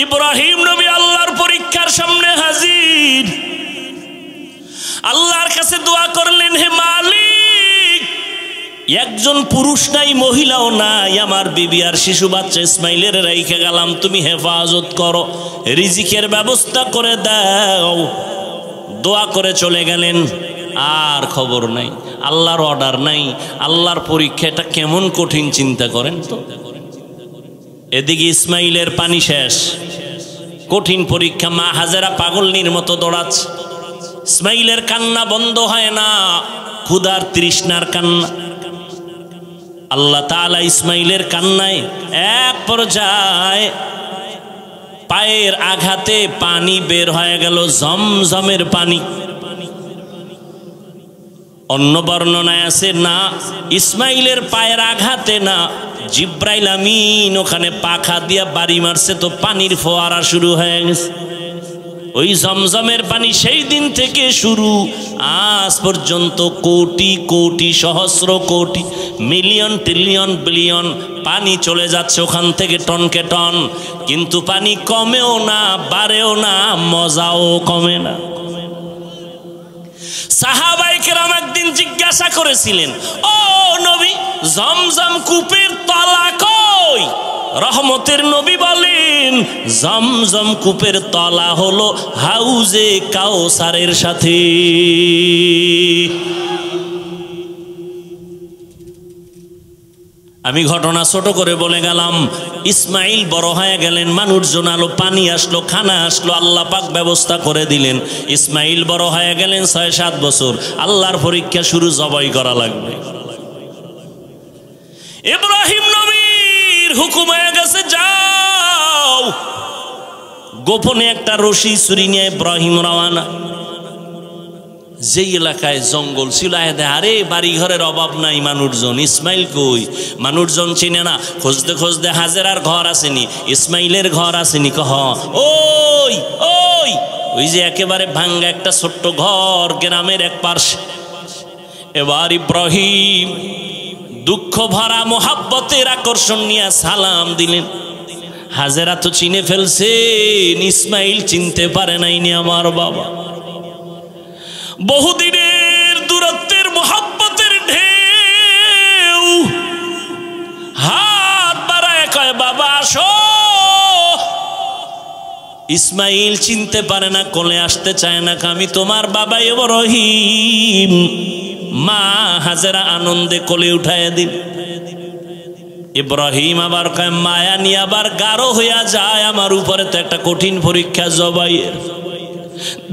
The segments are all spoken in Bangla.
ইব্রাহিম নবী আল্লাহর পরীক্ষার সামনে হাজির। আল্লাহর কাছে দোয়া করলেন, হে মালিক, একজন পুরুষ নাই, মহিলাও নাই, আমার বিবি আর শিশু বাচ্চা ইসমাইলের রেখে গেলাম, তুমি হেফাজত করো, রিজিকের ব্যবস্থা করে দাও। দোয়া করে চলে গেলেন, আর খবর নাই, আল্লাহর অর্ডার নাই। আল্লাহর পরীক্ষা, এটা কেমন কঠিন চিন্তা করেন তো। এদিকে ইসমাইলের পানি শেষ, কঠিন পরীক্ষা। মা হাজেরা পাগলনির মতো দৌড়াচ্ছে, ইসমাইলের কান্না বন্ধ হয় না, ক্ষুধার তৃষ্ণার কান্না। আল্লাহ তাআলা ইসমাইলের কান্নায় এক পর্যায়ে পায়ের আঘাতে পানি বের হয়ে গেল, জমজমের পানি। অন্য বর্ণনায় আছে না, ইসমাইলের পায়ের আঘাতে না, জিব্রাইল আমিন ওখানে পাখা দিয়া বাড়ি মারছে, তো পানির ফোয়ারা শুরু হয়ে গেছে। ওই জমজমের পানি সেই দিন থেকে শুরু, আজ পর্যন্ত কোটি কোটি, সহস্র কোটি, মিলিয়ন, ট্রিলিয়ন, বিলিয়ন পানি চলে যাচ্ছে ওখান থেকে টনকে টন, কিন্তু পানি কমেও না, বাড়েও না, মজাও কমে না। সাহাবায়ে কেরাম একদিন জিজ্ঞাসা করেছিলেন, ও নবী, জমজম কূপের তলা কই? রহমতের নবী বলেন, জমজম কূপের তলা হলো হাউজে কাউসারের সাথে। আমি ঘটনা ছোট করে বলে গেলাম। ইসমাইল বড় হয়ে গেলেন, মানুষজন আলো, পানি আসলো, খানা আসলো, আল্লাহ পাক ব্যবস্থা করে দিলেন। ইসমাইল বড় হয়ে গেলেন, 6-7 বছর। আল্লাহর পরীক্ষা শুরু, জবাই করা লাগবে। ইব্রাহিম নবীর হুকুম হয়ে গেছে, যাও। গোপনে একটা রশি ছুরি নিয়ে ইব্রাহিম রওয়ানা। যেই এলাকায় জঙ্গল ছিল, আরে বাড়ি ঘরের অভাব নাই, মানুষজন, ইসমাইল কই? মানুষজন চিনে না, খুঁজতে খুঁজতে হাজেরার ঘর আসেনি, ইসমাইলের ঘর আসেনি। কহ, ওই ওই ওই যে একেবারে ভাঙ্গা একটা ছোট্ট ঘর গ্রামের এক পার্শ্বে। এবার ইব্রাহিম দুঃখ ভরা মোহাব্বতের আকর্ষণ নিয়ে সালাম দিলেন। হাজেরা তো চিনে ফেলছেন, ইসমাইল চিনতে পারে নাইনি আমার বাবা। বহুদিনের দূরত্বের মোহাব্বতের ঢেউ, হাত বাড়ায় কয়, বাবা আসো। ইসমাইল চিনতে পারে না, কোলে আসতে চায় না, আমি তোমার বাবা ইব্রাহিম। মা হাজেরা আনন্দে কোলে উঠায় দিন। ইব্রাহিম আবার কয়, মায়া নিয়ে আবার গাঢ় হইয়া যায় আমার উপরে, তো একটা কঠিন পরীক্ষা জবাইয়ের।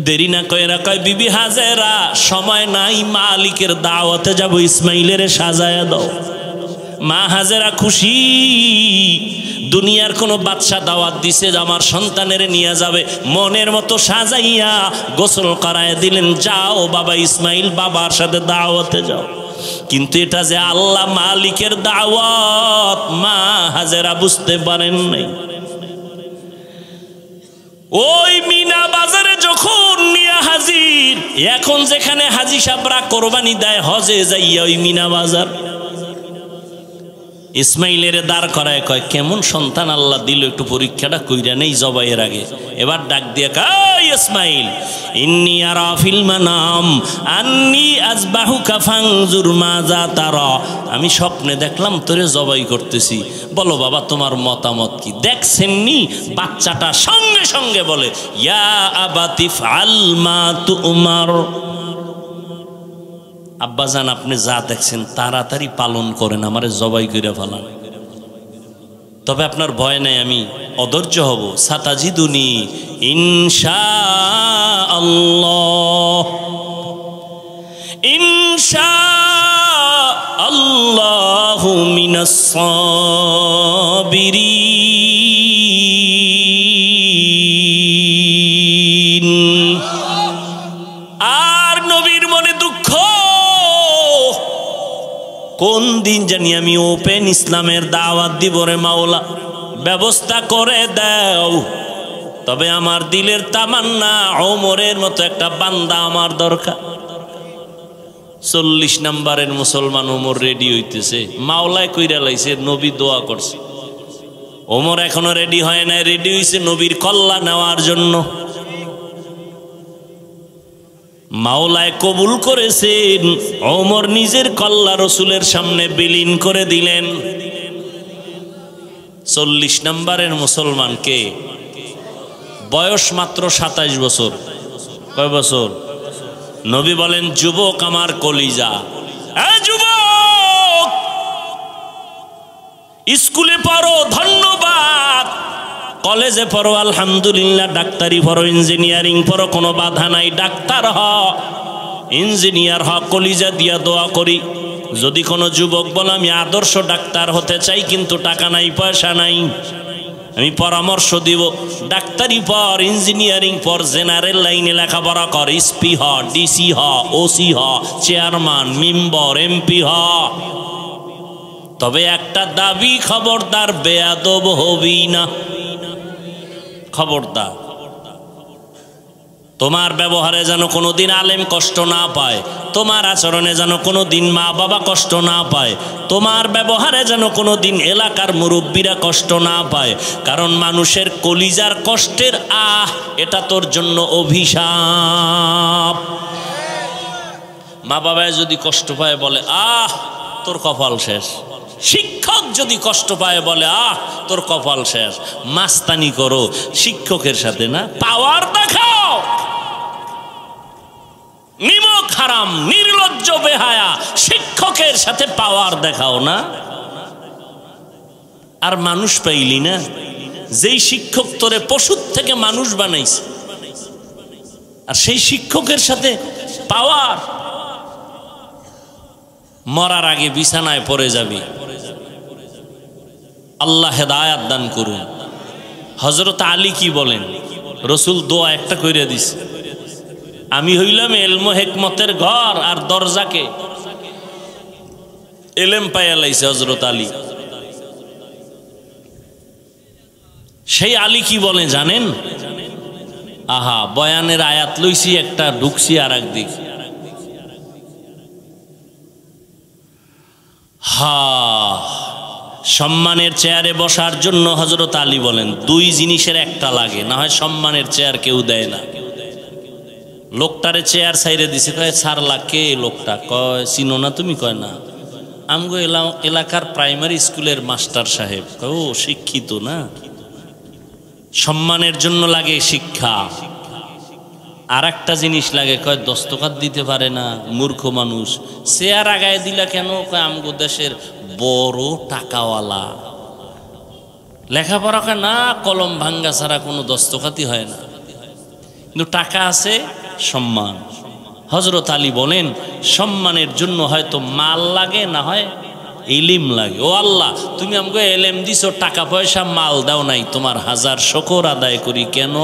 দেরি না কইরা কয়, বিবি হাজেরা, সময় নাই, মালিকের দাওয়াতে যাব, ইসমাইলের সাজায়া দাও। মা হাজেরা খুশি, দুনিয়ার কোনো বাদশা দাওয়াত দিছে আমার সন্তানের নিয়ে যাবে, মনের মতো সাজাইয়া গোসল করায় দিলেন, যাও বাবা ইসমাইল, বাবার সাথে দাওয়াতে যাও। কিন্তু এটা যে আল্লাহ মালিকের দাওয়াত, মা হাজেরা বুঝতে পারেন নাই। ওই মিনা বাজারে যখন নিয়ে হাজির, এখন যেখানে হাজি সাবরা কোরবানি দেয় হজে যাইয়া, ওই মিনা বাজার, ইসমাইলের দাঁড় করায় কয়, কেমন সন্তান আল্লাহ দিল, একটু পরীক্ষাটা কইরা নেই জবাইয়ের আগে। এবার ডাক দিয়ে কয়, ইসমাইল, ইন্নী আরা ফিল মানাম আন্নী আযবাহুকা ফানজুর মাযা তারা। আমি স্বপ্নে দেখলাম তোরে জবাই করতেছি, বলো বাবা তোমার মতামত কি? দেখছেননি? বাচ্চাটা সঙ্গে সঙ্গে বলে, ইয়া আবাতি ফাল মা তুমার। আব্বাজান, আপনি যা দেখছেন তাড়াতাড়ি পালন করেন, আমারে জবাই করে ফেলান। তবে আপনার ভয় নাই, আমি অধৈর্য হব। সাতাজিদুনি ইনশাআল্লাহ, ইনশাআল্লাহু মিনাস সাবিরিন। আর নবীর মনে দুঃখ, কোন দিন জানি আমি ওপেন ইসলামের দাওয়াত দিব রে মাওলা, ব্যবস্থা করে দাও। তবে আমার দিলের তামান্না, ওমরের মতো একটা বান্দা আমার দরকার। 40 নম্বরের মুসলমান ওমর রেডি হইতেছে, মাওলায় কইরা লাইছে, নবী দোয়া করছে। ওমর এখনো রেডি হয় না, রেডি হয়েছে নবীর কল্লা নেওয়ার জন্য। মাওলায় কবুল করেছেন, ওমর নিজের কল্লা রসুলের সামনে বিলীন করে দিলেন। 40 নম্বরের মুসলমানকে, বয়স মাত্র 27 বছর। কয় বছর? নবী বলেন, যুবক আমার কলিজা, যুবক স্কুলে পড়ো ধন্যবাদ, কলেজে পড়ো আলহামদুলিল্লাহ, ডাক্তারি পড়ো, ইঞ্জিনিয়ারিং পড়ো, কোনো বাধা নাই, ডাক্তার হ, ইঞ্জিনিয়ার হ, কলিজা দিয়া দোয়া করি। যদি কোনো যুবক বলে আমি আদর্শ ডাক্তার হতে চাই কিন্তু টাকা নাই পয়সা নাই, আমি পরামর্শ দিব, ডাক্তারি পর, ইঞ্জিনিয়ারিং পর, জেনারেল লাইনে লেখাপড়া কর, এসপি হ, ডিসি হ, ওসি হ, চেয়ারম্যান, মেম্বার, এমপি হ। তবে একটা দাবি, খবরদার বেয়াদব হবি না, খবরদার। তোমার ব্যবহারে যেন কোনোদিন আলেম কষ্ট না পায়, তোমার আচরণে যেন কোনোদিন মা বাবা কষ্ট না পায়, তোমার ব্যবহারে যেন কোনোদিন এলাকার মুরব্বীরা কষ্ট না পায়। কারণ মানুষের কলিজার কষ্টের এটা তোর জন্য অভিশাপ। মা বাবায় যদি কষ্ট পায় বলে তোর কপাল শেষ। শিক্ষক যদি কষ্ট পায় বলে তোর কপাল শেষ। মাস্তানি করো শিক্ষকের সাথে না, পাওয়ার দেখাও, নিমক হারাম, নির্লজ্জ বেহায়া শিক্ষকের সাথে পাওয়ার দেখাও না। আর মানুষ পাইলি না, যেই শিক্ষক তোরে পশুর থেকে মানুষ বানাইছে, আর সেই শিক্ষকের সাথে পাওয়ার। মরার আগে বিছানায় পড়ে যাবি। আল্লাহ হেদায়াত দান করুন। হযরত আলী কি বলেন? রসুল দোয়া একটা কইরা দিছে, আমি হইলাম এলম হেকমতের ঘর, আর দরজাকে এলেম পাইয়া লাইছে হযরত আলী। সেই আলী কি বলে জানেন? বয়ানের আয়াত লইছি একটা, ঢুকছি আর একদিক। সম্মানের চেয়ারে বসার জন্য হযরত আলী বলেন 2 জিনিসের একটা লাগে, না হয় সম্মানের চেয়ার কেউ দেয় না। লোকটারে চেয়ার ছাইরে দিছে, কয় সার লাকে লোকটা, কয় চিনো না তুমি? কয় না, আমগো এলাকার প্রাইমারি স্কুলের মাস্টার সাহেব। ও শিক্ষিত না? সম্মানের জন্য লাগে শিক্ষা। আর একটা জিনিস লাগে, কয় দস্তখত দিতে পারে না, মূর্খ মানুষ। চেয়ার আগায় দিলা কেন? কয় আমগো দেশের বড় টাকাওয়ালা, লেখাপড়া করে না, কলম ভাঙ্গা ছাড়া কোনো দস্তখতই হয় না, কিন্তু টাকা আছে, সম্মান। হযরত আলী বলেন সম্মানের জন্য হয়তো মাল লাগে, না হয় ইলম লাগে। ও আল্লাহ, তুমি আমাকে এলেম দিছো, টাকা পয়সা মাল দাও নাই, তোমার হাজার শুকর আদায় করি। কেন?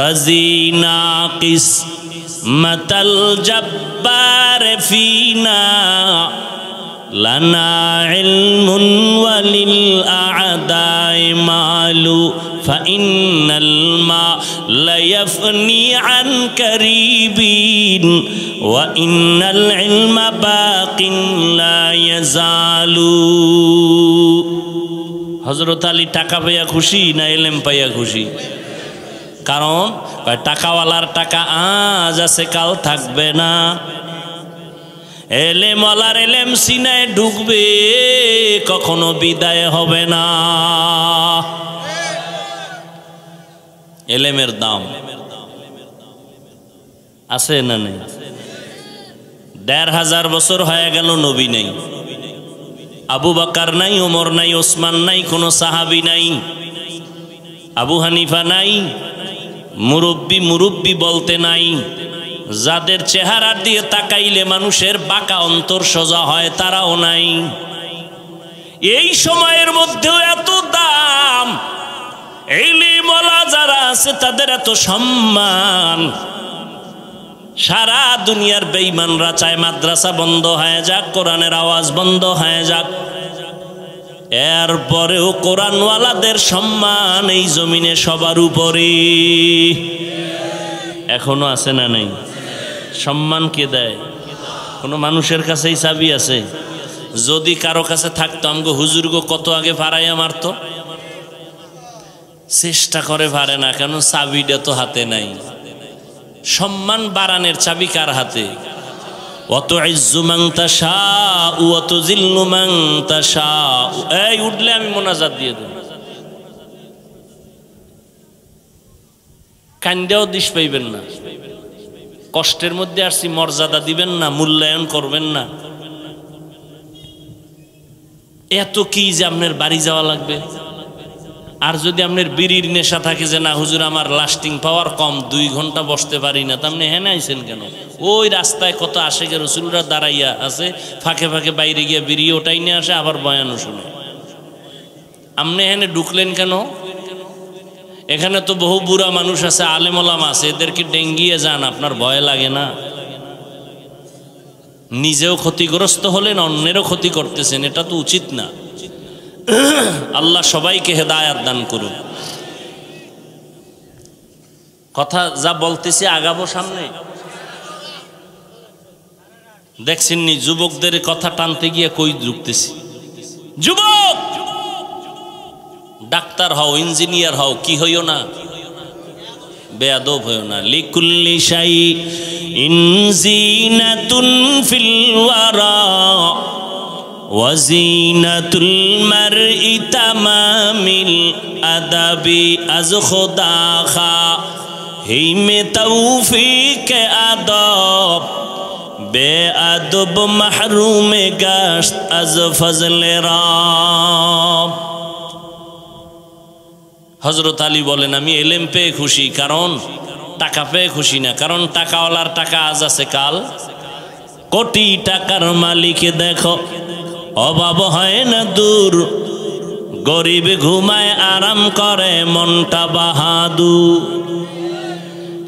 রাজিনা কিসমাতাল জব্বার ফিনা লানা ইলমুন ওয়ালিল আ'দাই মালু ফাইন্নাল মালা ইয়াফনি আন কারিবিন ওয়া ইন্নাল ইলমা বাকিন লা ইয়াজালু। হযরত আলী টাকা পাইয়া খুশি না ইলম পাইয়া খুশি? কারণ টাকাওয়ালার টাকা আজ আছে, কাল থাকবে না। এলেমওয়ালার এলেম সিনায় ঢুকবে, কখনো বিদায় হবে না। এলেমের দাম আছে না নেই? 1500 বছর হয়ে গেল নবী নেই, আবু বকর নাই, ওমর নাই, ওসমান নাই, কোনো সাহাবী নাই, আবু হানিফা নাই, মুরব্বি বলতে নাই। যাদের চেহারা দিয়ে তাকাইলে মানুষের বাঁকা অন্তর সোজা হয়, তারাও নাই। এই সময়ের মধ্যেও এত দাম, ইলমওয়ালা যারা আছে তাদের এত সম্মান। সারা দুনিয়ার বেঈমানরা চায় মাদ্রাসা বন্ধ হয়ে যাক, কোরআনের আওয়াজ বন্ধ হয়ে যাক, এরপরেও কোরআনওয়ালাদের সম্মান এই জমিনে সবার উপরে এখনো আছে না নাই? সম্মান কে দেয়? কোনো মানুষের কাছেই চাবি আছে? যদি কারো কাছে থাকতো আমগো হুজুর গো কত আগে ফারাইয়া মারতো। চেষ্টা করে পারে না কেন? চাবিটা তো হাতে নাই। সম্মান বাড়ানোর চাবি কার হাতে? অত ইজ্জু মান তাশাউ ওয়া তুযিল্লু মান তাশাউ। এই উঠলে আমি মোনাজাত দিয়ে দেব। কান্দেও দিশ পাইবেন না, কষ্টের মধ্যে আসছি, মর্যাদা দিবেন না, মূল্যায়ন করবেন না। এত কি যে আপনার বাড়ি যাওয়া লাগবে? আর যদি আপনার বিড়ির নেশা থাকে যে না হুজুর আমার লাস্টিং পাওয়ার কম, 2 ঘন্টা বসতে পারি না, তা আপনি হেনে আইছেন কেন? ওই রাস্তায় কত আশেকের রসুলরা দাঁড়াইয়া আছে, ফাঁকে ফাঁকে বাইরে গিয়ে বিড়ি ওটাই নিয়ে আসে, আবার বয়ানও শুনে। আপনি হেনে ঢুকলেন কেন? এখানে তো বহু বুড়া মানুষ আছে, আলেম ওলামা আছে, এদেরকে ডেঙ্গিয়ে যান, আপনার ভয় লাগে না? নিজেও ক্ষতিগ্রস্ত হলেন, অন্যেরও ক্ষতি করতেছেন, এটা তো উচিত না। আল্লাহ সবাইকে হেদায়াত দান করুন। কথা যা বলতেছি আগাবো সামনে। দেখছেননি যুবকদের কথা টানতে গিয়ে কই ঢুকতেছি। যুবক, ডাক্তার হও, ইঞ্জিনিয়ার হও, কি হইও না, বেয়াদব হইও না। লিকুল্লি শাইইন জিনাতুন ফিল ওয়ারা ওয়াজিনাতুল মারই তামামিল আদাবি আজ খোদা খা হিমে তৌফিক আদব বেআদব মাহরুমে গাশত আজ ফজলে রাব। হযরত আলী বলেন আমি এলেম পেয়ে খুশি, কারণ টাকা পেয়ে খুশি না। কারণ টাকাওয়ালার টাকা আজ আছে, কাল কোটি টাকার মালিক দেখো অভাব হয় না দূর, গরিব ঘুমায় আরাম করে মনটা বাহাদুর।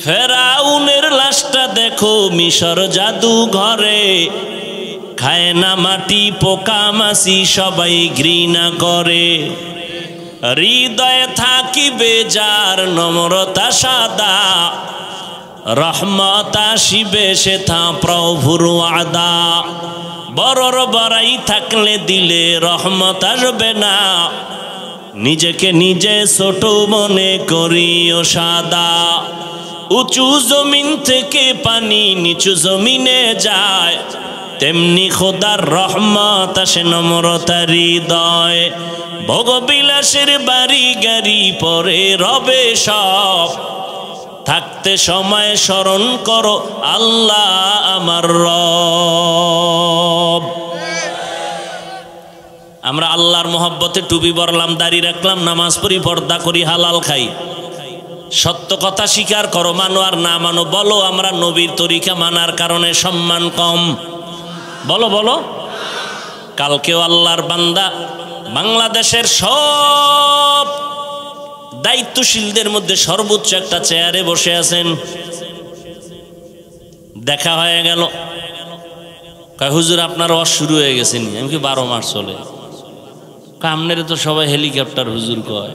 ফেরাউনের লাশটা দেখো মিশর জাদু ঘরে, খায় না মাটি পোকা মাছি সবাই ঘৃণা করে। হৃদয়ে থাকিবে যার নম্রতা সাদা, রহমত আসিবে সেথা প্রভুর ওয়াদা। বড়র বড়াই থাকলে দিলে রহমত আসবে না, নিজেকে নিজে ছোট মনে করিও সাদা। উঁচু জমিন থেকে পানি নিচু জমিনে যায়, তেমনি খোদার রহমত আসে নম্রতার হৃদয়। ভোগবিলাসের বাড়ি গাড়ি পরে রবে সব, থাকতে সময় স্মরণ করো আল্লাহ আমার রব। আমরা আল্লাহর মহব্বতে টুপি পরলাম, দাড়ি রাখলাম, নামাজ পড়ি, পর্দা করি, হালাল খাই। সত্য কথা স্বীকার করো, মানো আর না মানো। বলো আমরা নবীর তরিকা মানার কারণে সম্মান কম? বলো বলো। কালকেও আল্লাহর বান্দা বাংলাদেশের সব দায়িত্বশীলদের মধ্যে সর্বোচ্চ একটা চেয়ারে বসে আছেন। দেখা হয়ে গেল, কয় হুজুর আপনার ওয়াজ শুরু হয়ে গেছে নি? আমি কি 12 মাস চলে? আপনারে তো সবাই হেলিকপ্টার হুজুর কয়,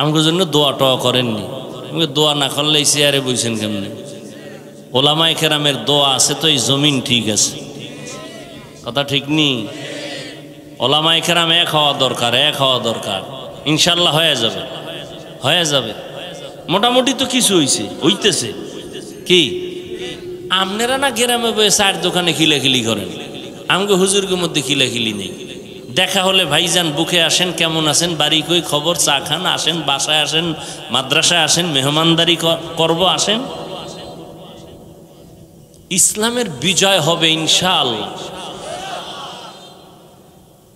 আমাকে জন্য দোয়া টোয়া করেননি? আমাকে দোয়া না করলে এই চেয়ারে বইছেন কেমনি? ওলামায়ে কেরামের দোয়া আছে তো এই জমিন ঠিক আছে, কথা ঠিক নি? ওলামায়ে কেরাম এক হওয়া দরকার, এক হওয়া দরকার। ইনশাল্লাহ হয়ে যাবে, হয়ে যাবে। মোটামুটি তো কিছু হইছে, হইতেছে। কি আপনারা না গ্রামে বয়ে চার দোকানে খিলাখিলি করেন, আমাকে হুজুরকে মধ্যে খিলাখিলি নেই। দেখা হলে ভাইজান বুকে আসেন, কেমন আছেন, বাড়ি কই খবর, চা খান, আসেন, বাসায় আসেন, মাদ্রাসায় আসেন, মেহমানদারি করব, আসেন। ইসলামের বিজয় হবে ইনশাআল্লাহ।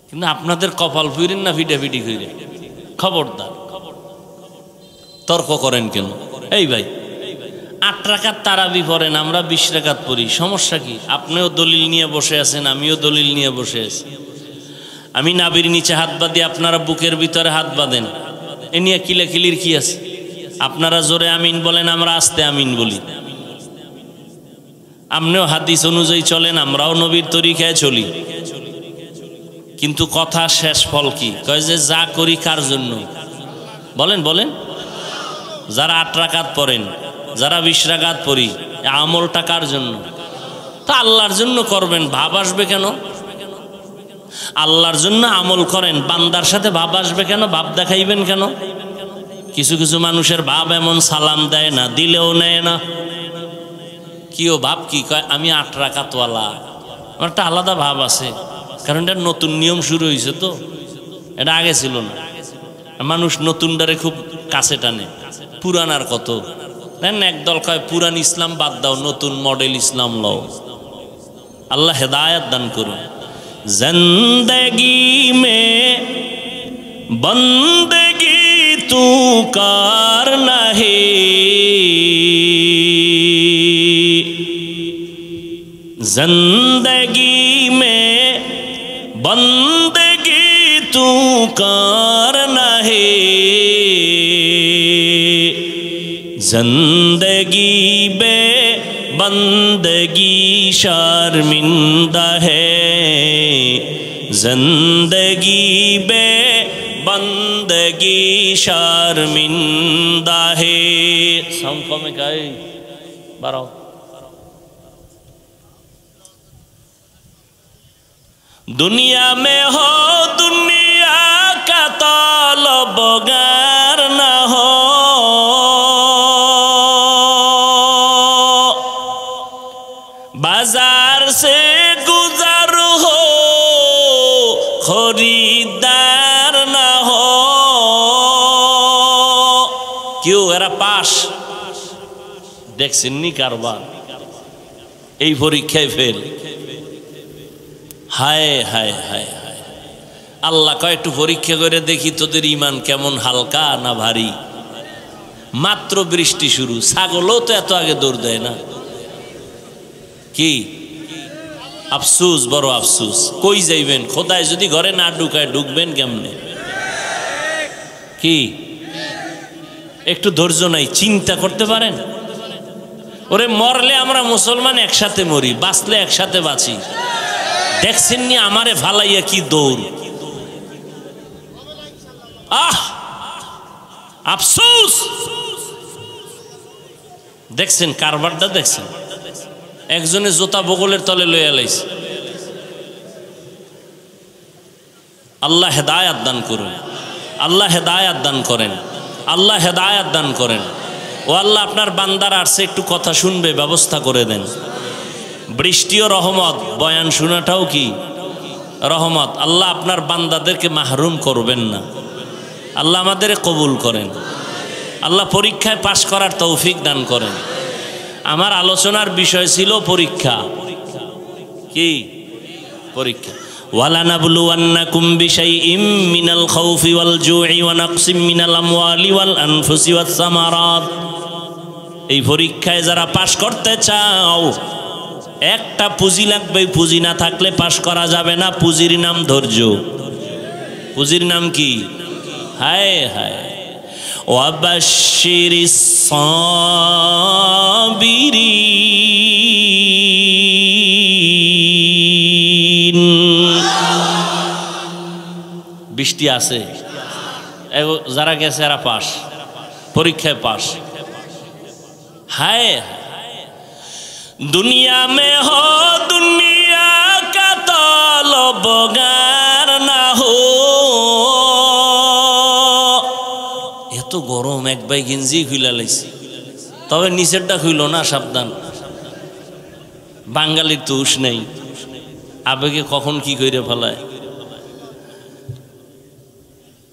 কিন্তু আপনাদের কপাল ফুইরেন না ফিটাফিটি কইরে, খবরদার। তর্ক করেন কেন? এই ভাই 8 রাকাত তারাবি পড়েন, আমরা 20 রাকাত পড়ি, সমস্যা কি? আপনিও দলিল নিয়ে বসে আছেন, আমিও দলিল নিয়ে বসে আছি। আমি নাভির নিচে হাত বাঁধি, আপনারা বুকের ভিতরে হাত বাঁধেন, এ নিয়ে কিলাকিলির কি আছে? আপনারা জোরে আমিন বলেন, আমরা আস্তে আমিন বলি। আপনিও হাদিস অনুযায়ী চলেন, আমরাও নবীর তরিকায় চলি। কিন্তু কথা শেষ ফল কি? কয় যে যা করি কার জন্য? বলেন বলেন। যারা 8 রাকাত পড়েন, যারা 20 রাকাত পড়ি, আমলটা কার জন্য? তা আল্লাহর জন্য করবেন। ভাব আসবে কেন? আল্লাহর জন্য আমল করেন, বান্দার সাথে ভাব আসবে কেন? ভাব দেখাইবেন কেন? কিছু কিছু মানুষের ভাব এমন, সালাম দেয় না, দিলেও নেয় না। কিও ভাব কি কয়? আমি 8 রাকাতওয়ালা। আমার একটা আলাদা ভাব আছে, কারণ এটা নতুন নিয়ম শুরু হয়েছে তো, এটা আগে ছিল না। মানুষ নতুনটারে খুব কাছে টানে, পুরানার কত দেন। একদল কয় পুরান ইসলাম বাদ দাও, নতুন মডেল ইসলাম লও। আল্লাহ হেদায়াত দান করুন। জিন্দেগি মে বন্দেগি তু করনা হে, जिंदगी में बंदगी तू करना है, जिंदगी बे बंदगी शर्मिंदा है, जिंदगी बे बंदगी शर्मिंदा है। साउंड कम है, बारो दुनिया में हो दुनिया का तलबगार न हो, बाजार से गुजर हो खरीदार न हो। क्यों एरा पास देखছেননি কারবার, এই পরীক্ষায় ফেল। হায় হায় হায় হায়, আল্লাহ কয় একটু পরীক্ষা করে দেখি তোদের ইমান কেমন হালকা না ভারী। মাত্র বৃষ্টি শুরু, ছাগলও তো এত আগে দৌড় দেয় না। কি আফসুস, বড় আফসুস। কই যাইবেন? খোদায় যদি ঘরে না ঢুকায় ঢুকবেন কেমনে? কি একটু ধৈর্য নাই? চিন্তা করতে পারেন? ওরে মরলে আমরা মুসলমান একসাথে মরি, বাঁচলে একসাথে বাঁচি। দেখছেননি আমারে ফালাইয়া কি দৌড়। আহ আফসোস, দেখছেন কারবারটা? দেখছেন একজনে জোতা বগলের তলে লইয়া লাইছে। আল্লাহ হেদায়াত দান করুন, আল্লাহ হেদায়াত দান করেন, আল্লাহ হেদায়াত দান করেন। ও আল্লাহ, আপনার বান্দার আসছে, একটু কথা শুনবে, ব্যবস্থা করে দেন। বৃষ্টিও রহমত, বয়ান শোনাটাও কি রহমত। আল্লাহ আপনার বান্দাদেরকে মাহরুম করবেন না। আল্লাহ আমাদের কবুল করেন। আল্লাহ পরীক্ষায় পাশ করার তৌফিক দান করেন। আমার আলোচনার বিষয় ছিল পরীক্ষা। কি পরীক্ষা? ওয়ালানাবলুওয়ান্নাকুম বিশাইইম মিনাল খাউফি ওয়াল জুই ওয়া নাকসিম মিনাল আমওয়ালি ওয়াল আনফুসি ওয়াস সামারাত। এই পরীক্ষায় যারা পাশ করতে চাও, একটা পুঁজি লাগবে। পুঁজি না থাকলে পাশ করা যাবে না। পুঁজির নাম ধৈর্য। পুঁজির নাম কি? হায় হায়। ওয়াবাশশিরিস সাবিরিন। বৃষ্টি আছে, যারা গেছে এরা পাস, পরীক্ষায় পাস। হায় दुनिया में हो दुनिया का तलबगार ना हो। এত গরম, এক ভাই গেঞ্জি খুইলা লাইছে, তবে নিচেরটা খুইল না, সাবধান। বাঙালির তো উস নেই, আবেগে কখন কি করে ফেলায়।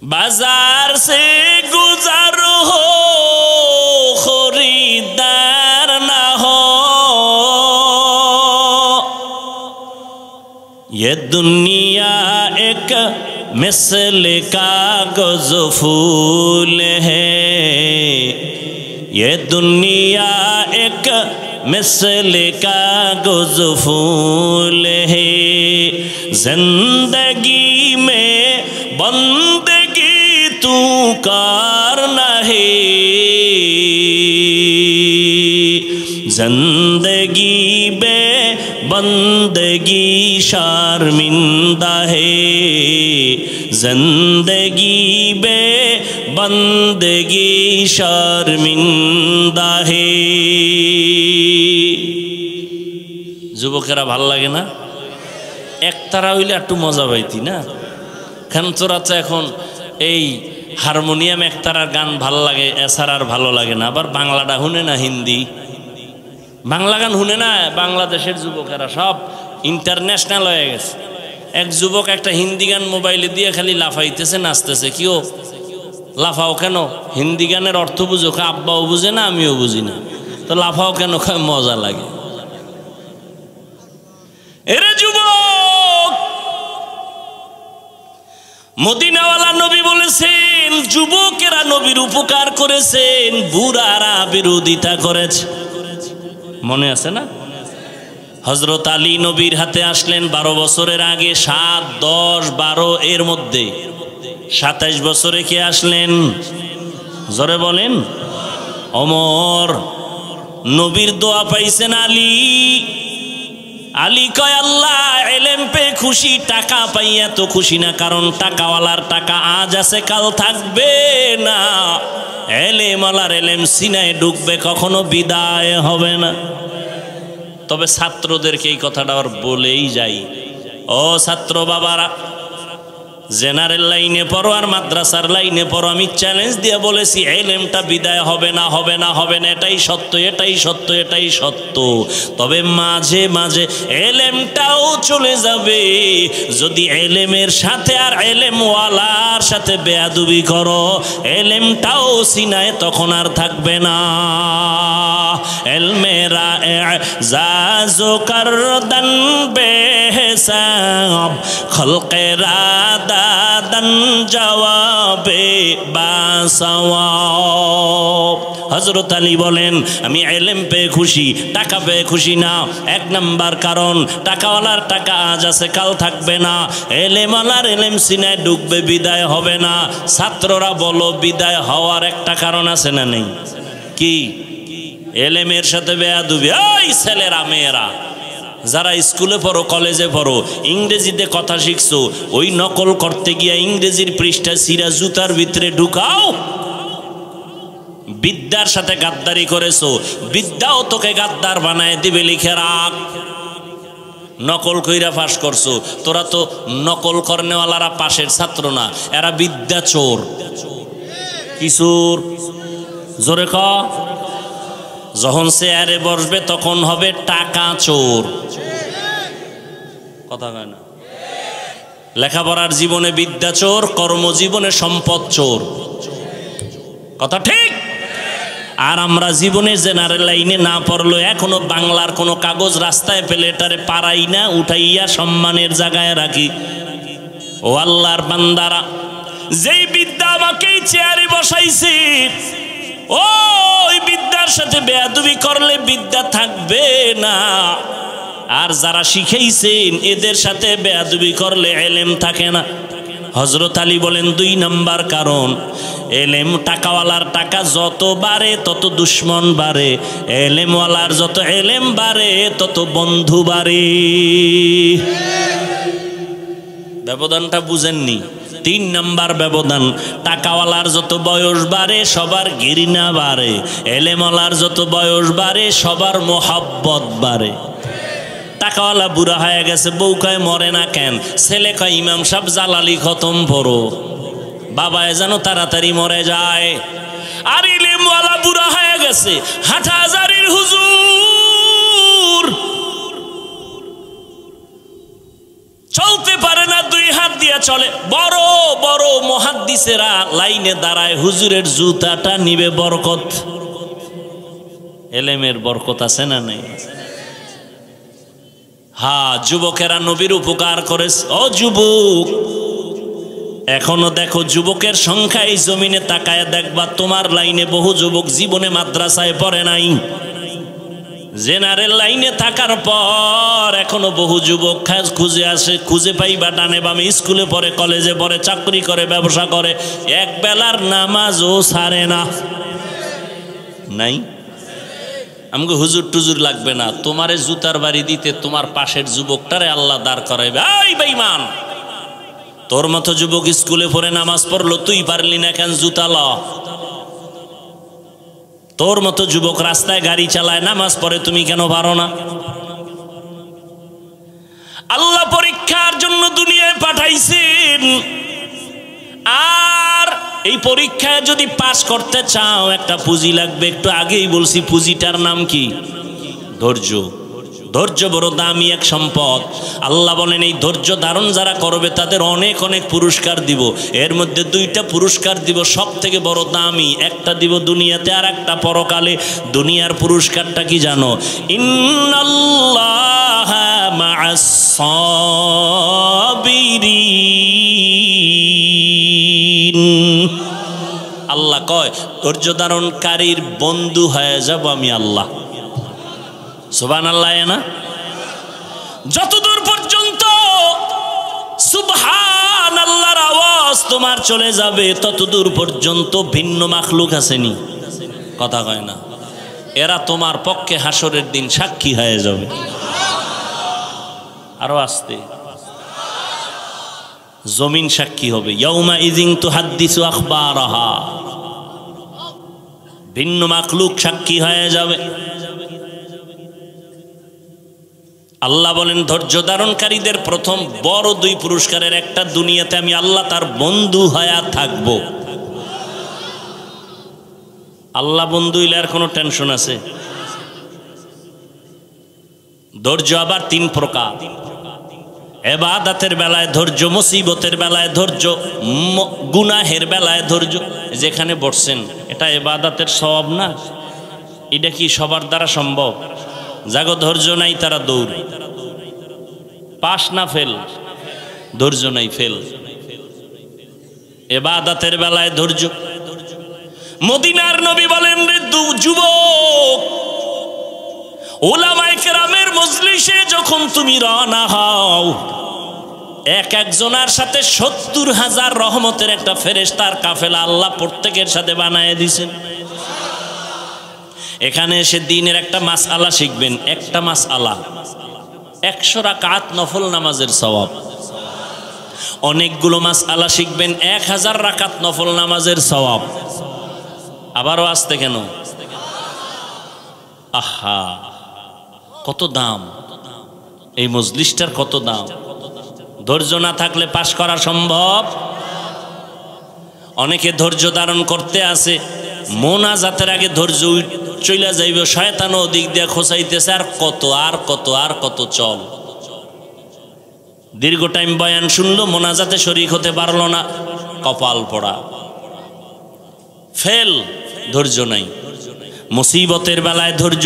বাজার সে গুজার হো খরিদার না हो, ये दुनिया एक मिसल कागज फूल है, ये दुनिया एक मिसल कागज फूल है। जिंदगी में बंदगी तू करना है, जिंदगी बे बंदगी शर्मिंदा है, जिंदगी बे बंदगी शर्मिंदा है। যুবকেরা ভাল লাগে না? একতারা হইলে একটু মজা পাইতি না। কারণ তোরা তো এখন এই হারমোনিয়াম একতারার গান ভাল লাগে, এছাড়া আর ভালো লাগে না। আবার বাংলাটা শুনে না, হিন্দি বাংলা গান শুনে না। বাংলাদেশের যুবকেরা সব ইন্টারন্যাশনাল হয়ে গেছে। এক যুবক একটা হিন্দি গান মোবাইলে দিয়ে খালি লাফাইতেছে, নাচতেছে। কিও লাফাও কেন? হিন্দি গানের অর্থ বুঝো? আব্বাও বুঝে না, আমিও বুঝি না, তো লাফাও কেন? মজা লাগে। এরে যুবক, মদিনাওয়ালা নবী বলেছেন যুবকেরা নবীর উপকার করেছেন, বুড়ারা বিরোধিতা করেছে। মনে আছে না? হযরত আলী নবীর হাতে আসলেন 12 বছরের আগে। 7, 10, 12 এর মধ্যে 27 বছরে কে আসলেন? জোরে বলেন। ওমর। নবীর দোয়া পাইছেন আলী। আলী কয় আল্লাহ এলেম পেয়ে খুশি, টাকা পাইয়া তো খুশি না, কারণ টাকাওয়ালার টাকা আজ আছে কাল থাকবে না। এলেমওয়ালার এলেম সিনায় ঢুকবে, কখনো বিদায় হবে না। তবে ছাত্রদেরকে এই কথাটা আবার বলেই যাই, ও ছাত্র বাবারা, জেনারেল লাইনে পড়ো আর মাদ্রাসার লাইনে পড়ো, আমি চ্যালেঞ্জ দিয়ে বলেছি এলেমটা বিদায় হবে না, হবে না, হবে না। এটাই সত্য, এটাই সত্য, এটাই সত্য। তবে মাঝে মাঝে এলেমটাও চলে যাবে। যদি এলেমের সাথে আর এলেমওয়ালার সাথে বেয়াদবি করো, এলেমটাও সিনায় তখন আর থাকবে না। এলমেরা এজাজো করদন বেহিসাব, খলকেরা দাদান জবাবে বাসওয়াব। হযরত আলী বলেন আমি এলেম পেয়ে খুশি, টাকা পেয়ে খুশি না। 1 নাম্বার কারণ, টাকাওয়ালার টাকা আজ আছে কাল থাকবে না। এলেমওয়ালার এলেম সিনায় ঢুকবে, বিদায় হবে না। ছাত্ররা বলো বিদায় হওয়ার একটা কারণ আছে না নেই? কি? এলেমের সাথে বেয়াদবি। ওই ছেলেরা মেয়েরা যারা স্কুলে পড়ো, কলেজে পড়ো, ইংরেজিতে কথা শিখছো, ওই নকল করতে গিয়া ইংরেজির পৃষ্ঠা সিরা জুতার ভিতরে ঢুকাও। বিদ্যার সাথে গাদ্দারি করেছো, বিদ্যাও তোকে গাদ্দার বানায় দিবে, লিখে রাখ। নকল কইরা পাস করছো, তোরা তো নকল করনেওয়ালারা পাশের ছাত্র না, এরা বিদ্যা চোর। কি চোর? জোরে ক। যখন চেয়ারে বসবে তখন হবে টাকা চোর। কথা কয় না? লেখাপড়ার জীবনে বিদ্যা চোর, কর্মজীবনে সম্পদ চোর। কথা ঠিক? আর আমরা জীবনে জেনারেল লাইনে না পড়লো, এখনো বাংলার কোনো কাগজ রাস্তায় পেলে এটারে পারাই না, উঠাইয়া সম্মানের জায়গায় রাখি। ও আল্লাহর বান্দারা, যেই বিদ্যা আমাকে চেয়ারে বসাইছে, ওই বিদ্যার সাথে বেয়াদবি করলে বিদ্যা থাকবে না। আর যারা শিখাইছেন এদের সাথে বেয়াদবি করলে এলেম থাকে না। হযরত আলী বলেন 2 নাম্বার কারণ, এলেম, টাকাওয়ালার টাকা যত বাড়ে তত দুশ্মন বাড়ে, এলেমওয়ালার যত এলেম বাড়ে তত বন্ধু বাড়ে। ব্যবধানটা বুঝেননি? 3 নাম্বার ব্যবধান, টাকাওয়ালার যত বয়স বাড়ে সবার ঘৃণা বাড়ে, এলেমওয়ালার যত বয়স বাড়ে সবার মোহাব্বত বাড়ে। টাকাওয়ালা বুড়া হয়ে গেছে, বউ কয় মরে না কেন, ছেলে কয় ইমাম সাহেব জালালি খতম পড়ো, বাবায় যেন তাড়াতাড়ি মরে যায়। আর ইলেমওয়ালা বুড়া হয়ে গেছে, হাটহাজারির হুজুর, চলতে পারে না, 2 হাত দিয়ে চলে। বড় বড় মুহাদ্দিসেরা লাইনে দাঁড়ায়, হুজুরের জুতাটা নিবে বরকত। এলেমের বরকত আছে না নাই? হ্যাঁ, যুবকেরা নবীর উপকার করেছে। ও যুবক, এখনো দেখো যুবকের সংখ্যা, এই জমিনে তাকায় দেখবা তোমার লাইনে বহু যুবক জীবনে মাদ্রাসায় পড়ে নাই। জেনারেল লাইনে থাকার পর এখনো বহু যুবক খুঁজে আসে, খুঁজে পাইবা ডানে বামে, স্কুলে পড়ে, কলেজে পড়ে, চাকরি করে, ব্যবসা করে, এক বেলার নামাজও ছাড়ে না। নাই? আমাকে হুজুর টুজুর লাগবে না, তোমারে জুতার বাড়ি দিতে তোমার পাশের যুবকটারে আল্লাহ দাঁড় করাইবে। এই বেঈমান, তোর মতো যুবক স্কুলে পড়ে নামাজ পড়লো, তুই পারলি না কেন জুতা ল? তোর মতো যুবক রাস্তায় গাড়ি চালায়, নামাজ পড়ে, তুমি কেন পারো না? আল্লাহ পরীক্ষার জন্য দুনিয়ায় পাঠাইছেন। আর এই পরীক্ষায় যদি পাস করতে চাও একটা পুঁজি লাগবে। একটু আগেই বলছি পুঁজিটার নাম কি? ধৈর্য। ধৈর্য বড় দামি এক সম্পদ। আল্লাহ বলেন এই ধৈর্য ধারণ যারা করবে তাদের অনেক অনেক পুরস্কার দিব। এর মধ্যে দুইটা পুরস্কার দিব সব থেকে বড় দামি। একটা দিব দুনিয়াতে আর একটা পরকালে। দুনিয়ার পুরস্কারটা কি জানো? ইন্নাল্লাহা মা'আস সাবিরিন। আল্লাহ কয় ধৈর্য ধারণকারীর বন্ধু হয়ে যাব আমি আল্লাহ। সুবহানাল্লাহ না? যতদূর পর্যন্ত সুবহানাল্লাহর আওয়াজ তোমার চলে যাবে ততদূর পর্যন্ত ভিন্ন মাখলুক আসেনি, কথা কয় না, এরা তোমার পক্ষে হাসরের দিন সাক্ষী হয়ে যাবে। আরো আসতে জমিন সাক্ষী হবে। ইয়াউমা ইযিন তুহাদ্দিসু আখবারাহা। ভিন্ন মাখলুক সাক্ষী হয়ে যাবে। আল্লাহ বলেন ধৈর্য ধারণকারীদের প্রথম বড় দুই পুরস্কারের একটা দুনিয়াতে আমি আল্লাহ তার বন্ধু হয়ে থাকব। আল্লাহ বন্ধু হইলে আর কোনো টেনশন আছে? ধৈর্য আবার তিন প্রকার। ইবাদতের বেলায় ধৈর্য, মুসিবতের বেলায় ধৈর্য, গুনাহের বেলায় ধৈর্য। যেখানে বসছেন এটা ইবাদতের সওয়াব না? এটা কি সবার দ্বারা সম্ভব? যাগো ধৈর্য নাই তারা দৌড়। পাস না ফেল, ধৈর্য নাই ফেল। ইবাদতের বেলায় ধৈর্য। মদিনার নবী বলেন রে যুবক, উলামায়ে কেরামের মজলিসে যখন তুমি রওনা হও এক একজনের সাথে ৭০,০০০ রহমতের একটা ফেরেশতার কাফেলা আল্লাহ প্রত্যেকের সাথে বানায় দিয়েছেন। এখানে এসে দিনের একটা মাসআলা শিখবেন। একটা মাসআলা ১০০ রাকাত নফল নামাজের সওয়াব। অনেকগুলো মাসআলা শিখবেন ১০০০ রাকাত নফল নামাজের সওয়াব। আবারও আসতে কেন? আহা কত দাম এই মজলিসটার, কত দাম। ধৈর্য না থাকলে পাশ করা সম্ভব? অনেকে ধৈর্য ধারণ করতে আসে, মোনাজাতের আগে ধৈর্য চইলা যাইবে, শয়তানও দিক দিয়ে খোঁচাইতেছে আর কত আর কত আর কত চল। দীর্ঘ টাইম বয়ান শুনলো, মোনাজাতে শরীক হতে পারলো না, কপাল পড়া, ফেল, ধৈর্য নাই। মুসিবতের বেলায় ধৈর্য।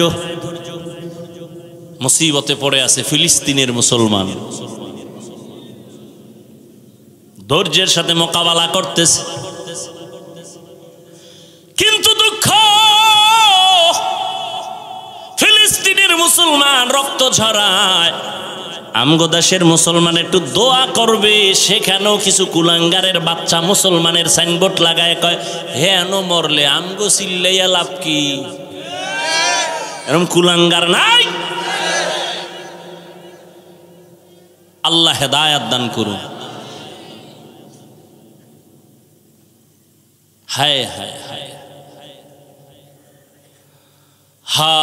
মুসিবতে পড়ে আছে ফিলিস্তিনের মুসলমান, ধৈর্যের সাথে মোকাবেলা করতেছে। কিন্তু দুঃখ, ফিলিস্তিনের মুসলমান রক্ত ঝরায়, আমগো দেশের মুসলমান একটু দোয়া করবে, সেখানেও কিছু কুলাঙ্গারের বাচ্চা মুসলমানের সাইনবোর্ড লাগায় কয় হেন মরলে আমগো চিল্লাইয়া লাভ কি? এরকম কুলাঙ্গার নাই। আল্লাহ হেদায়াত দান করুন। হায় হায় হায়, হা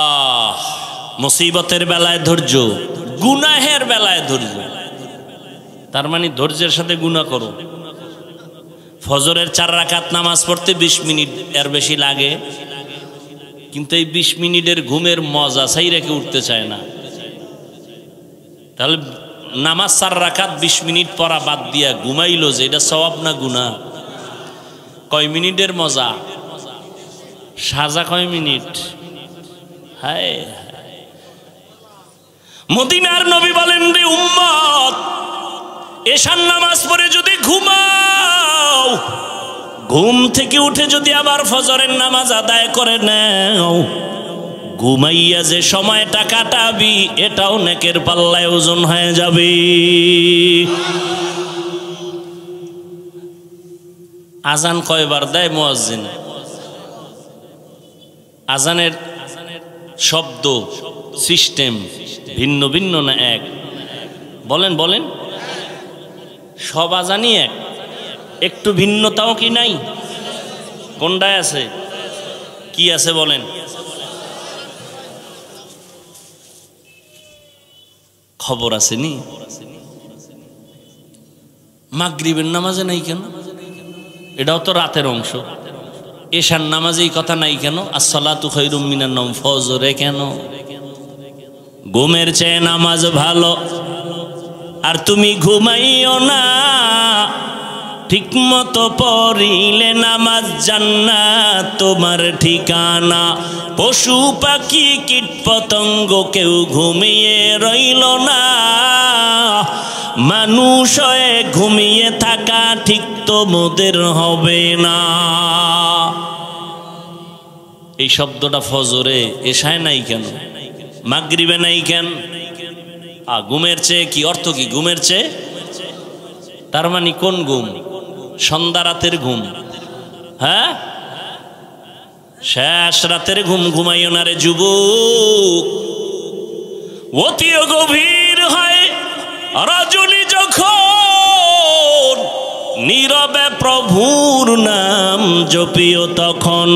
মুসিবতের বেলায় ধৈর্য, গুনাহের বেলায় ধৈর্য। তার মানে ধৈর্যের সাথে গুনাহ করো। ফজরের 4 রাকাত নামাজ পড়তে 20 মিনিট এর বেশি লাগে, কিন্তু এই 20 মিনিটের ঘুমের মজা চাই রেখে উঠতে চায় না। তাহলে নামাজ 4 রাকাত 20 মিনিট পড়া বাদ দিয়া ঘুমাইলো যে, এটা সওয়াব না গুনাহ? কয় মিনিটের মজা, সাজা কয় মিনিট। হায় মদিনার নবী বলেন রে উম্মত, এশার নামাজ পড়ে যদি ঘুমাও, ঘুম থেকে উঠে যদি আবার ফজরের নামাজ আদায় করে নাও, ঘুমাইয়া যে সময়টা কাটাবি এটাও নেকের পাল্লায় ওজন হয়ে যাবে। আজান কয়বার দেয় মুয়াজ্জিন? আজানের শব্দ সিস্টেম ভিন্ন ভিন্ন না এক? বলেন বলেন, সব আজানই এক, একটু ভিন্নতাও কি নাই? কোনটায় আছে? কি আছে বলেন? খবর আসেনি? মাগরিবের নামাজে নাই কেন? এটাও তো রাতের অংশ। এশার নামাজে এই কথা নাই কেন? আসসালাতু খায়রুম মিনান নাওম, ফজরে কেন? ঘুমের চেয়ে নামাজ ভালো। আর তুমি ঘুমাইও না, ঠিক মতো পড়িলে নামাজ জান্নাত তোমার ঠিকানা। পশু পাখি কীট পতঙ্গ কেউ ঘুমিয়ে রইল না, মানুষ হয়ে ঘুমিয়ে থাকা ঠিক তোমাদের হবে না। এই শব্দটা ফজরে এশায় নাই কেন? মাগরিবে নাই কেন? ঘুমের চেয়ে কি অর্থ? কি ঘুমের চেয়ে? তার মানে কোন ঘুম? সন্ধ্যা রাতের ঘুম। হ্যাঁ, শেষ রাতের ঘুম ঘুমাইও না রে যুবক। অতিও গভীর হয় রজনী যখন, নীরবে প্রভুর নাম জপিও তখন।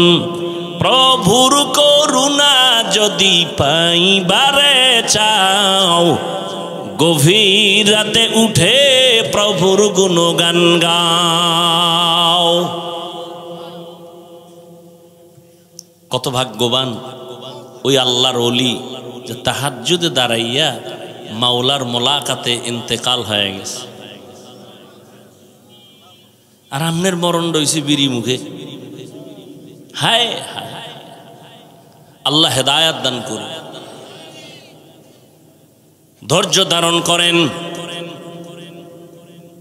প্রভুর করুণা যদি পাইবারে চাও, গভীর রাতে উঠে প্রভুর গুণগান গাও। কত ভাগ্যবান ওই আল্লাহর ওলি যে তাহাজ্জুদে দাঁড়াইয়া মাওলার মোলাকাতে ইন্তেকাল হয়ে গেছে। আর আমনের মরণ রয়েছে বিড়ি মুখে। হায় হায়, আল্লাহ হেদায়াত দান করুন। ধৈর্য ধারণ করেন।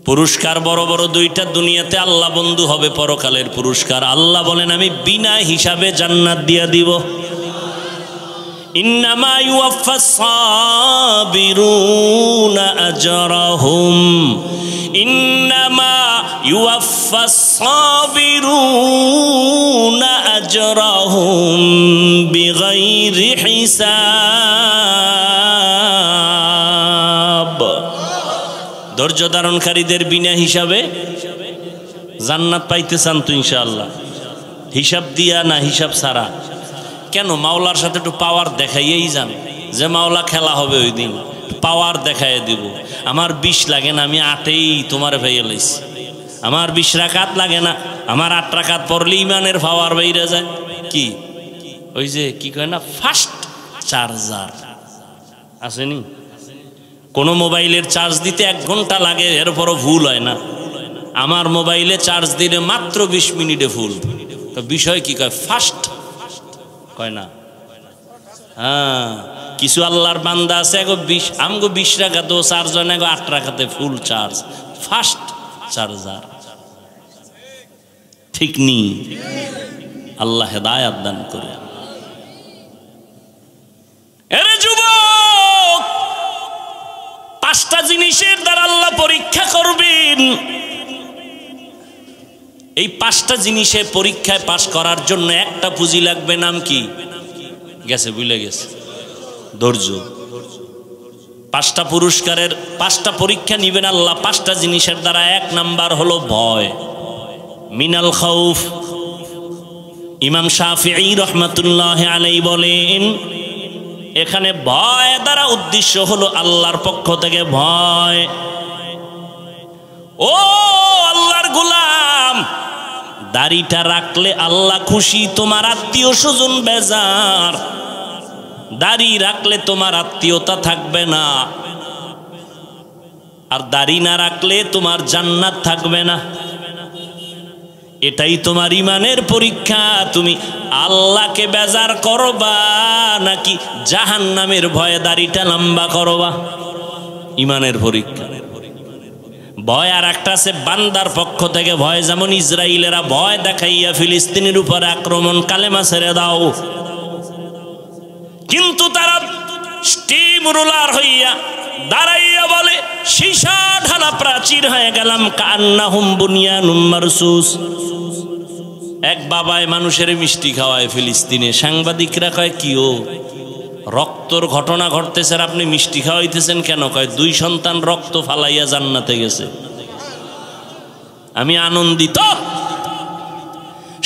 পুরস্কার বড় বড় দুইটা দুনিয়াতে আল্লাহ বন্ধু হবে, পরকালের পুরস্কার। আল্লাহ বলেন আমি বিনা হিসাবে জান্নাত দিয়া দিব। ইন্নামা ইউওয়াফাস সাবিরুনা আজরাহুম, ইন্নামা ইউওয়াফাস সাবিরুনা আজরাহুম বিগাইরি হিসাব। ধৈর্য ধারণকারীদের বিনা হিসাবে জান্নাত পাইতে চান তো ইনশাআল্লাহ? হিসাব দিয়া না হিসাব ছাড়া? কেন? মাওলার সাথে একটু পাওয়ার দেখাইয়েই যান, যে মাওলা খেলা হবে ওই দিন, পাওয়ার দেখাইয়ে দিব। আমার 20 লাগে না, আমি 8এই তোমার ভাইয়া লাইছি। আমার 20 রাকাত লাগে না, আমার 8 রাকাত পড়লে ইমানের পাওয়ার বাইরে যায়। কি ওই যে কি কয় না, ফাস্ট চার্জার আসেনি? কোনো মোবাইলের চার্জ দিতে 1 ঘন্টা লাগে, এরপরও ভুল হয় না। আমার মোবাইলে চার্জ দিলে মাত্র 20 মিনিটে ফুল। তো বিষয় কি কয়? ফাস্ট কয় না? হ্যাঁ, কিছু আল্লাহর বান্দা আছে এগো 20, আমগো 20 রাকাত চার্জ হয় না, এগো 8 রাকাতে ফুল চার্জ। ফাস্ট চার্জার ঠিক নি? আল্লাহ হেদায়াত দান করে। এরে যুবক, 5টা জিনিসের দ্বারা আল্লাহ পরীক্ষা করবেন। এই 5টা জিনিসের পরীক্ষায় পাশ করার জন্য একটা পুঁজি লাগবে। নাম কি? গেছে, ভুলে গেছে। ধৈর্য। 5টা পুরস্কারের 5টা পরীক্ষা নিবেন আল্লাহ 5টা জিনিসের দ্বারা। 1 নাম্বার হলো ভয়, মিনাল খাউফ। ইমাম শাফিঈ রাহমাতুল্লাহি আলাইহি বলেন, এখানে ভয় দ্বারা উদ্দেশ্য হলো আল্লাহর পক্ষ থেকে ভয়। ও আল্লাহর গোলাম, দাড়িটা রাখলে আল্লাহ খুশি, তোমার আত্মীয় স্বজন বেজার। দাড়ি রাখলে তোমার আত্মীয়তা থাকবে না, আর দাড়ি না রাখলে তোমার জান্নাত থাকবে না। এটাই তোমার ইমানের পরীক্ষা। তুমি আল্লাহকে বেজার করবা নাকি জাহান্নামের ভয়ে দাড়িটা লম্বা করবা? ইমানের পরীক্ষা। ভয় আর একটা আছে বান্দার পক্ষ থেকে ভয়। যেমন ইসরায়েলেরা ভয় দেখাইয়া ফিলিস্তিনের উপরে আক্রমণ, কালেমা ছেড়ে দাও, কিন্তু তারা স্টিম রোলার হইয়া দাঁড়াইয়া বলে সীসা ঢালা প্রাচীর হয়ে গেলাম, কান্নাহুম বুনিয়ানুম মারসুস। এক বাবায় মানুষের মিষ্টি খাওয়ায় ফিলিস্তিনে। সাংবাদিকরা কয় কি ও, রক্তর ঘটনা ঘটতেছে আর আপনি মিষ্টি খাওয়াইতেছেন কেন? কয় 2 সন্তান রক্ত ফালাইয়া জান্নাতে গেছে। আমি আনন্দিত,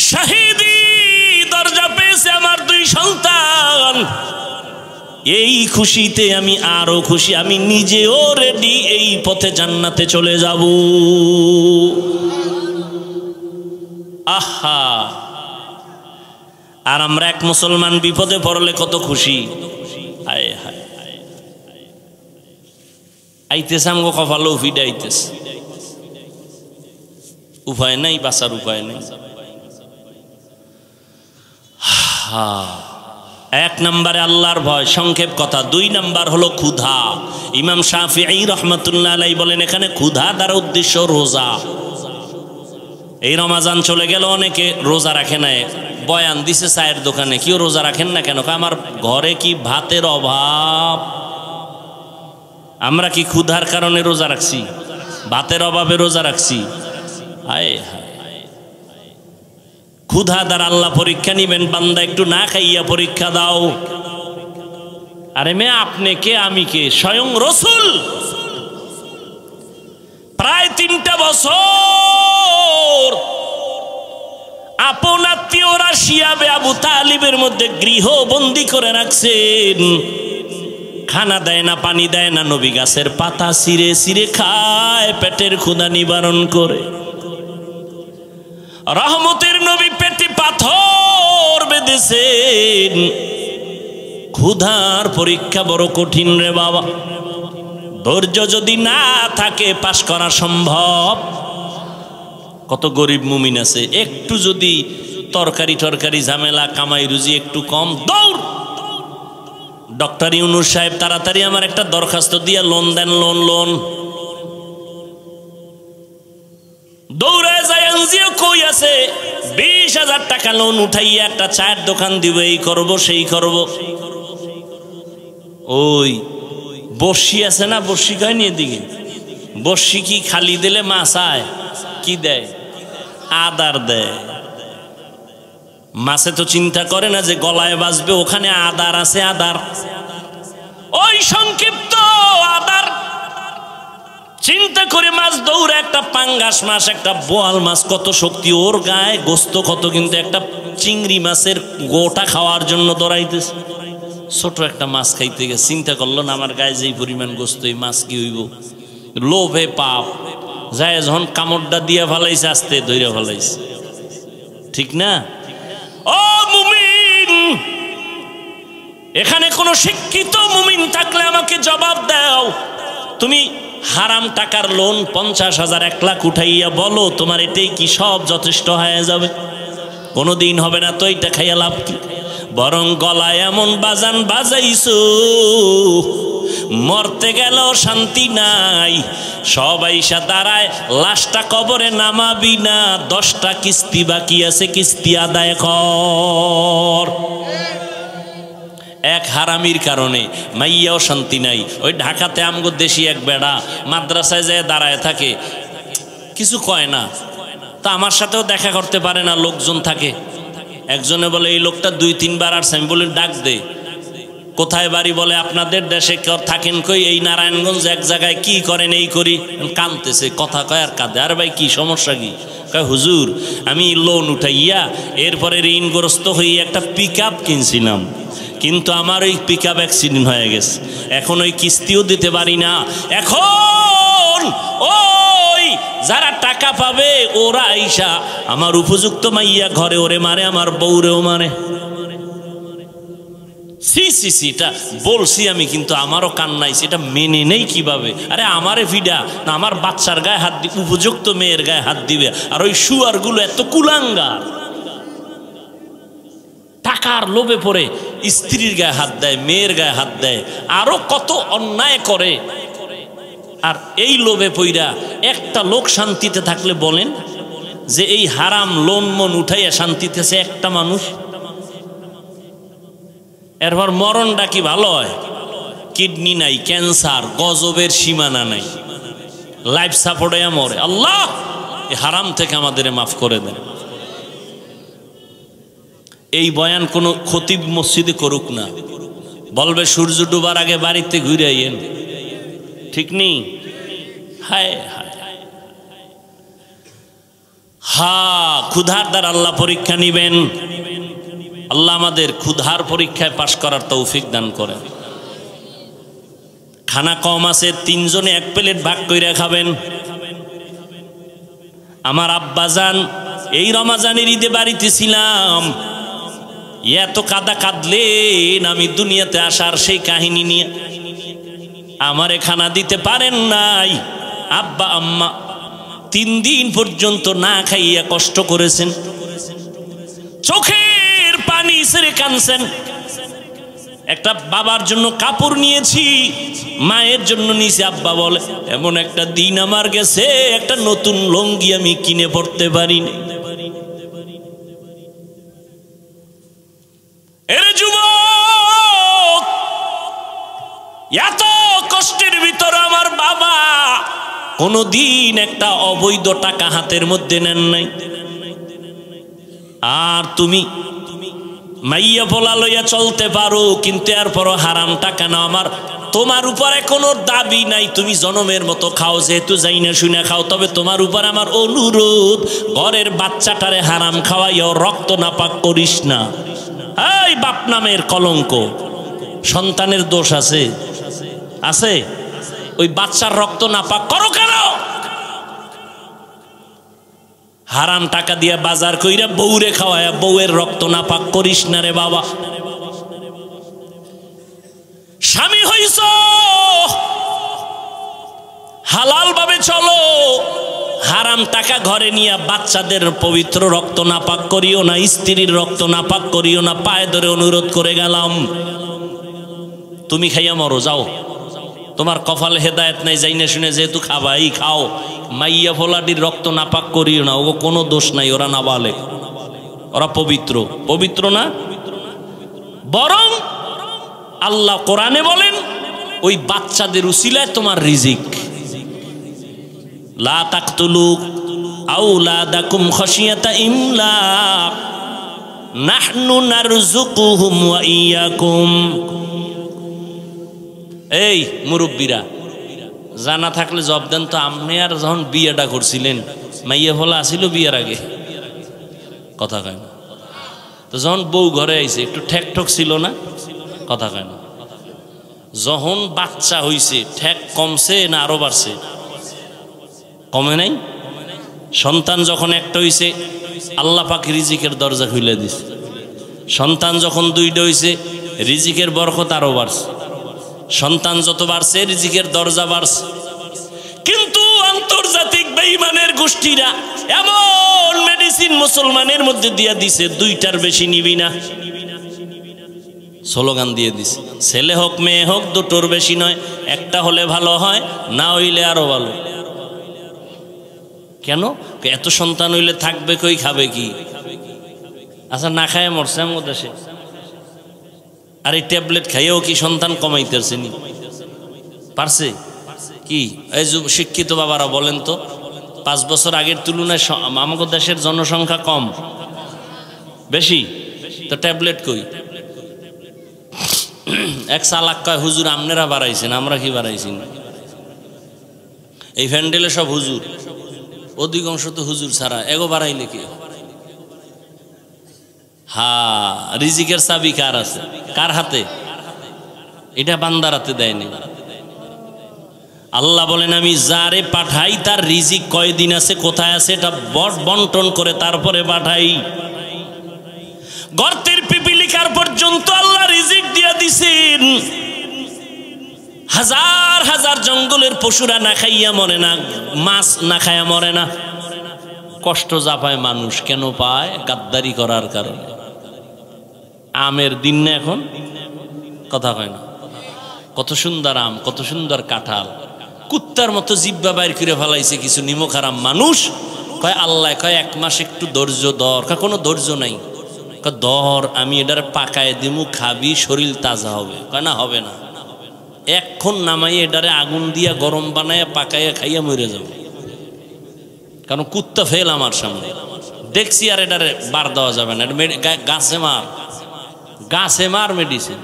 শাহিদি দরজা পেয়েছে আমার 2 সন্তান। এই খুশিতে আমি আরো খুশি, আমি নিজেও রেডি এই পথে জান্নাতে চলে যাব। আহা, আর আমরা এক মুসলমান বিপদে পড়লে কত খুশি। হায় হায়, আইতেছে আমগো কপালেও ফিডে আইতেছে, উপায় নাই, বাঁচার উপায় নেই। এক নম্বরে আল্লাহর ভয়, সংক্ষেপ কথা। দুই নাম্বার হলো ক্ষুধা। ইমাম শাফিঈ রহমাতুল্লাহ আলাইহি বলেন এখানে ক্ষুধা দ্বারা উদ্দেশ্য রোজা। এই রমাজান চলে গেল, অনেকে রোজা রাখে না। বয়ান দিছে চায়ের দোকানে, কেউ রোজা রাখেন না কেন? আমার ঘরে কি ভাতের অভাব? আমরা কি ক্ষুধার কারণে রোজা রাখছি? ভাতের অভাবে রোজা রাখছি? হায় হায়, ক্ষুধা দ্বারা আল্লাহ পরীক্ষা নিবেন। বান্দা একটু না খাইয়া পরীক্ষা দাও। আরে মেয়ে, আপনি কে আমি কে? স্বয়ং রসুল প্রায় 3টা বছর আপন আত্মীয়রা শিয়াবে আবু তালিবের মধ্যে গৃহবন্দী করে রাখছেন। খানা দেয় না, পানি দেয় না, নবী গাছের পাতা ছিঁড়ে ছিঁড়ে খায় পেটের ক্ষুধা নিবারণ করে। রহমতের নবী পেটে পাথর বেঁধেছেন। ক্ষুধার পরীক্ষা বড় কঠিন রে বাবা। ধৈর্য যদি না থাকে পাশ করা সম্ভব। কত গরিব মুমিন আছে, একটু যদি তরকারি ঝামেলা, কামাই রুজি একটু কম, দৌড় ডক্টর ইউনূস সাহেব তাড়াতাড়ি আমার একটা দরখাস্ত দিয়ে লোন দেন, লোন। দৌড়ে যায়, এনজিও কই আছে, 20,000 টাকা লোন উঠাইয়া একটা চায়ের দোকান দিব, এই করব সেই করব। ওই বর্ষি আছে না, বর্ষি কয়নি এদিকে, বর্ষি কি খালি দিলে মাছ আয়? কি দেয়? আদার দেয়। মাছে তো চিন্তা করে না যে গলায় বাজবে, ওখানে আদার আছে, আদার। ওই সংক্ষিপ্ত আদার চিন্তা করে মাছ দৌড়ে, একটা পাঙ্গাস মাছ, একটা বোয়াল মাছ, কত শক্তি ওর গায়ে, গোস্ত কত, কিন্তু একটা চিংড়ি মাছের গোটা খাওয়ার জন্য দৌড়াইতেছে। ছোট একটা মাছ খাইতে গেছে, চিন্তা করলো না আমার গায়ে যেই পরিমাণ গোস্ত, এই মাছ কি হইব? লোভে পাপ যায়, যখন কামড়টা দিয়ে ফেলাইছে, আস্তে ধইরা ফেলাইছে। ঠিক না? ও মুমিন, এখানে কোন শিক্ষিত মুমিন থাকলে আমাকে জবাব দাও। তুমি হারাম টাকার লোন 50,000 1 লাখ উঠাইয়া বলো তোমার এটাই কি সব যথেষ্ট হয়ে যাবে? কোনোদিন হবে না। তো এটা খাইয়া লাভ কি? বরং গলায় এমন বাজান বাজাইছো, মরতে গেল শান্তি নাই। সবাই দাঁড়ায়, লাশটা কবরে নামাবি না, 10টা কিস্তি বাকি আছে, কিস্তি আদায় কর। এক হারামির কারণে মাইয়াও শান্তি নাই। ওই ঢাকাতে আমগো দেশি এক বেড়া মাদ্রাসায় যায় দাঁড়ায় থাকে, কিছু কয় না। তা আমার সাথেও দেখা করতে পারে না, লোকজন থাকে। একজনে বলে এই লোকটা 2-3 বার আসছে। আমি বলি ডাক দে। কোথায় বাড়ি? বলে আপনাদের দেশে থাকেন কই? এই নারায়ণগঞ্জ। এক জায়গায়। কি করেন? এই করি। কাঁদতেছে, কথা কয় আর কাঁদে। আর ভাই কি সমস্যা কি? কয় হুজুর আমি লোন উঠাইয়া এরপরে ঋণগ্রস্ত হয়ে একটা পিকআপ কিনছিলাম, কিন্তু আমার ওই পিকআপ অ্যাক্সিডেন্ট হয়ে গেছে, এখন ওই কিস্তিও দিতে পারি না। এখন ওই যারা টাকা পাবে ওরা আইসা আমার উপযুক্ত মাইয়া ঘরে ওরে মারে, আমার বউরেও মারে। এটা বলছি আমি, কিন্তু আমারও কান্নাইছে, এটা মেনে নেই কিভাবে? আরে আমারে ভিডা না, আমার বাচ্চার গায়ে হাত দিবে, উপযুক্ত মেয়ের গায়ে হাত দিবে। আর ওই শুয়ারগুলো এত কুলাঙ্গার, টাকার লোভে পড়ে স্ত্রীর গায়ে হাত দেয়, মেয়ের গায়ে হাত দেয়, আরো কত অন্যায় করে। আর এই লোভে পইরা একটা লোক শান্তিতে থাকলে বলেন যে এই হারাম লোন মন উঠাইয়া শান্তিতে আছে একটা মানুষ? এরপর মরণটা কি ভালো হয়? কিডনি নাই, ক্যান্সার, গজবের সীমানা নাই, লাইফ সাপোর্টে মরে। আল্লাহ এই হারাম থেকে আমাদের মাফ করে দেন। এই বয়ান কোনো খতিব মসজিদে করুক না, বলবে সূর্য ডুবার আগে বাড়িতে ঘুরে আইয়েন। ঠিক নেই? হায় হায়, ক্ষুধার দ্বারা আল্লাহ পরীক্ষা নিবেন। আল্লাহ আমাদের ক্ষুধার পরীক্ষায় পাশ করার তৌফিক দান করেন। খানা কম আছে, 3 জনে 1 প্লেট ভাগ কইরা খাবেন। আমার আব্বাজান এই রমাজানের ঈদে বাড়িতে ছিলাম, এত কাদা কাঁদলেন আমি দুনিয়াতে আসার সেই কাহিনী নিয়ে। আমারে খানা দিতে পারেন নাই, আব্বা আম্মা 3 দিন পর্যন্ত না খাইয়া কষ্ট করেছেন, চোখের পানি ছেড়ে কাঁদছেন। একটা বাবার জন্য কাপড় নিয়েছি, মায়ের জন্য নিয়েছি। আব্বা বলে এমন একটা দিন আমার গেছে, একটা নতুন লুঙ্গি আমি কিনে পড়তে পারিনি। এর যুবক, এত কষ্টের ভিতর আমার বাবা কোনদিন একটা অবৈধ টাকা হাতের মধ্যে নেন নাই। আর তুমি মাইয়া পোলা লইয়া চলতে পারো, কিন্তু এরপরও হারাম টাকা না। আমার তোমার উপরে কোনো দাবি নাই, তুমি জনমের মতো খাও, যেহেতু যাই না শুনে খাও। তবে তোমার উপর আমার অনুরোধ, ঘরের বাচ্চাটারে হারাম খাওয়াইও, রক্ত নাপাক করিস না। এই বাপ নামের কলঙ্ক, সন্তানের দোষ আছে আছে, ওই বাচ্চার রক্ত নাপাক করো কেন? হারাম টাকা দিয়া বাজার কইরা বউরে খাওয়ায়া বউয়ের রক্ত নাপাক করিস না রে বাবা। স্বামী হইছ, হালাল ভাবে চলো, হারাম টাকা ঘরে নিয়ে বাচ্চাদের পবিত্র রক্ত নাপাক করিও না, স্ত্রীর রক্ত নাপাক করিও না। পায়ে ধরে অনুরোধ করে গেলাম, তুমি খাইয়া মরো, যাও, তোমার কপালে হেদায়েত নাই, যাই না শুনে যেহেতু খাবাই খাও। মাইয়া ফোলাটির রক্ত নাপাক করিও না, ও কোনো দোষ নাই, ওরা নাবালেগ, ওরা পবিত্র। পবিত্র না, বরং আল্লাহ কোরআনে বলেন ওই বাচ্চাদের উসিলায় তোমার রিজিক। লা তাকতুলু আওলাদাকুম খাশিয়াতা ইমলাক নাহনু নারযুকুহুম ওয়া ইয়াকুম। এই মুরব্বীরা, জানা থাকলে জব দেন তো, আপনি আর যখন বিয়েটা করছিলেন মাইয়া ফলা আসিল বিয়ের আগে, কথা কয় না তো। যখন বউ ঘরে আইছে একটু ঠেক ঠক ছিল না, কথা কয় না। যখন বাচ্চা হইছে ঠেক কমছে না আরো বাড়ছে? কমে নাই। সন্তান যখন একটা হইছে আল্লাহ পাক রিজিকের দরজা খুলে দিছে। সন্তান যখন 2টা হইছে রিজিকের বরকত আরো বাড়ছে। সন্তান যত বাড়ছে রিজিকের দরজা বাড়ছে। কিন্তু আন্তর্জাতিক বেঈমানের গোষ্ঠীরা এমন মেডিসিন মুসলমানের মধ্যে দিয়া দিছে, 2টার বেশি নিবি না, স্লোগান দিয়ে দিছে। ছেলে হোক মেয়ে হোক 2টোর বেশি নয়, একটা হলে ভালো হয়, না হইলে আরো ভালো। কেন? এত সন্তান হইলে থাকবে কই, খাবে কি? আচ্ছা, না খায় মরছে আমার দেশে, আর এই ট্যাবলেট খাইয়েও কি সন্তান কমাইতেছে নি? পারছে কি? এই যে শিক্ষিত বাবারা বলেন তো, 5 বছর আগের তুলনায় আমাদের দেশের জনসংখ্যা কম বেশি, তো ট্যাবলেট কই? এক চালাক কয় হুজুর আপনারা বাড়াইছেন, আমরা কি বাড়াইছি না? এই ফ্যান্ডেলে সব হুজুর, অধিকাংশ তো হুজুর ছাড়া, এগো বাড়াইলে কি? হ্যাঁ, রিজিকের চাবি কার আছে? কার হাতে? এটা বান্দার হাতে দেয়নি। আল্লাহ বলেন আমি যারে পাঠাই তার রিজিক কয়দিন আছে, কোথায় আছে, এটা বন্টন করে তারপরে পাঠাই। গর্তের পিপিলিকার পর্যন্ত আল্লাহ রিজিক দিয়া দিছেন। হাজার হাজার জঙ্গলের পশুরা না খাইয়া মরে না, মাছ না খাইয়া মরে না। কষ্ট যা পায় মানুষ কেন পায়? গাদ্দারি করার কারণে। আমের দিন না এখন, কথা হয় না? কত সুন্দর আম, কত সুন্দর কাঁঠাল, কুত্তার মতো জিব্বা বাইর করে ফেলাইছে কিছু নিমখারাম মানুষ। কয় আল্লাহ কয় 1 মাস একটু ধৈর্য ধর। কোনো ধৈর্য নাই। কয় ধর, আমি এটার পাকায় দিমু, খাবি, শরীর তাজা হবে। কয় না, হবে না, এখন নামাই এটারে আগুন দিয়া গরম বানাইয়া পাকাইয়া খাইয়া মরে যাব। কারণ কুত্তা ফেল আমার সামনে দেখছি, আর এটারে বার দেওয়া যাবে না। গাছে মার, গাছে মার মেডিসিন।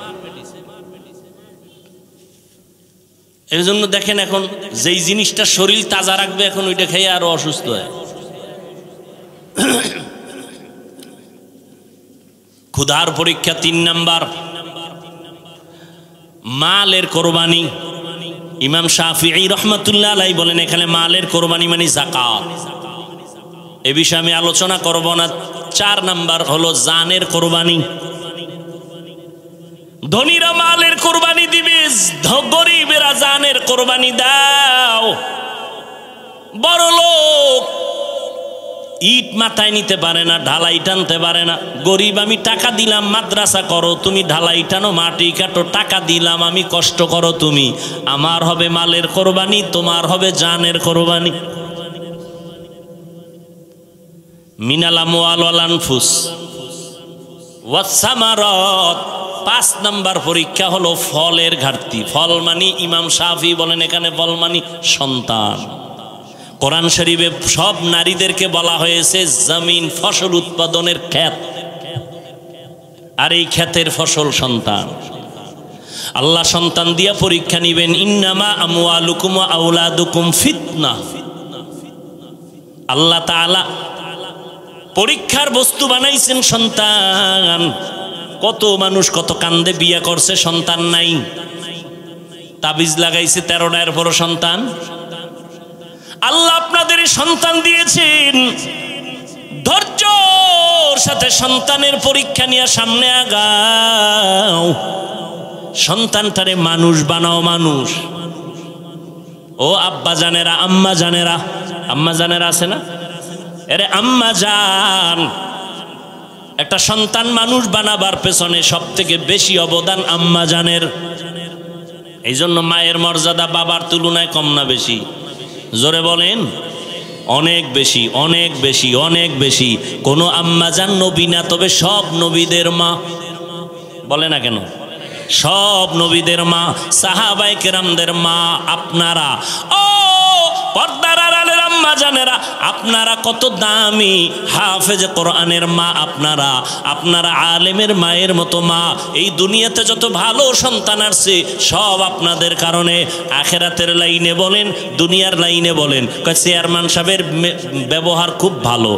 এর জন্য দেখেন এখন যেই জিনিসটা শরীর তাজা রাখবে, এখন ওইটা খেয়ে আরো অসুস্থ হয়। ক্ষুধার পরীক্ষা 3 নাম্বার, মালের কোরবানি। ইমাম শাফিঈ রহমাতুল্লাহ আলাইহি বলেন এখানে মালের কোরবানি মানে যাকাত। এ বিষয়ে আমি আলোচনা করব না। 4 নাম্বার হলো জানের কোরবানি। ধনীরা মালের কোরবানি দিবে, গরিবেরা জানের কোরবানি দাও। বড় লোক ইট মাথায় নিতে পারে না, ঢালাই টানতে পারে না। গরিব আমি টাকা দিলাম মাদ্রাসা করো, তুমি ঢালাই টানো, মাটি কাটো, টাকা দিলাম আমি, কষ্ট করো তুমি। আমার হবে মালের কোরবানি, তোমার হবে জানের কোরবানি। মিনাল আমওয়াল ওয়াল আনফুস ওয়াস সামারাত। 5 নাম্বার পরীক্ষা হলো ফলের ঘাটতি। ফল মানে ইমাম শাফি বলেন এখানে ফল মানে সন্তান। কোরআন শরীফে সব নারীদেরকে বলা হয়েছে জমিন, ফসল উৎপাদনের ক্ষেত, আর এই ক্ষেতের ফসল সন্তান। আল্লাহ সন্তান দিয়া পরীক্ষা নিবেন। ইন্নামা আমওয়ালুকুম ওয়া আওলাদুকুম ফিতনা। আল্লাহ তাআলা পরীক্ষার বস্তু বানাইছেন সন্তান। কত মানুষ কত কান্দে বিয়ে করছে, সন্তান নাই। তাবিজ লাগাইছে 13টার পর সন্তান। আল্লাহ আপনাদের সন্তান দিয়েছেন, ধৈর্যর সাথে সন্তানের পরীক্ষা নিয়ে সামনে আগাও। সন্তানটারে মানুষ বানাও, মানুষ। ও আব্বা জানেরা, আম্মা জানেরা, আম্মা জানেরা আছে না? আরে আম্মা জান, একটা সন্তান মানুষ বানাবার পেছনে সব থেকে বেশি অবদান আম্মা জানের। এই জন্য মায়ের মর্যাদা বাবার তুলনায় কম না বেশি? জোরে বলেন। অনেক বেশি, অনেক বেশি, অনেক বেশি। কোনো আম্মা জান নবী না, তবে সব নবীদের মা। বলে না কেন? সব নবীদের মা, সাহাবায়ে কেরামদের মা আপনারা। ও পর্দার আড়ালের আম্মা জানেরা, আপনারা কত দামি। হাফেজ কোরআনের মা আপনারা, আপনারা আলেমের মায়ের মতো মা। এই দুনিয়াতে যত ভালো সন্তান আসছে সব আপনাদের কারণে। আখেরাতের লাইনে বলেন, দুনিয়ার লাইনে বলেন। চেয়ারম্যান সাহেবের ব্যবহার খুব ভালো,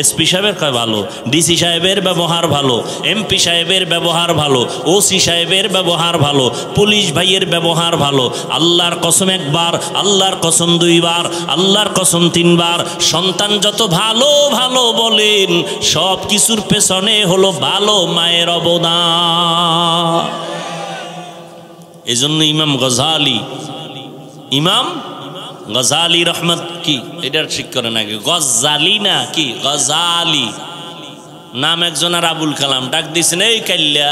এসপি সাহেবের কয় ভালো, ডিসি সাহেবের ব্যবহার ভালো, এমপি সাহেবের ব্যবহার ভালো, ওসি সাহেবের ব্যবহার ভালো, পুলিশ ভাইয়ের ব্যবহার ভালো। আল্লাহর কসম একবার, আল্লাহর কসম 2 বার, আল্লাহর কসম 3 বার। সন্তান যত ভালো ভালো বলেন, সব কিছুর পেছনে হলো ভালো মায়ের অবদান। এজন্য ইমাম গজালি, ইমাম গজালি রহমত কি এটার ঠিক করে নাকি? গজালি না কি গজালি নাম। একজন আর আবুল কালাম ডাক দিয়েছেন এই কাল্লা,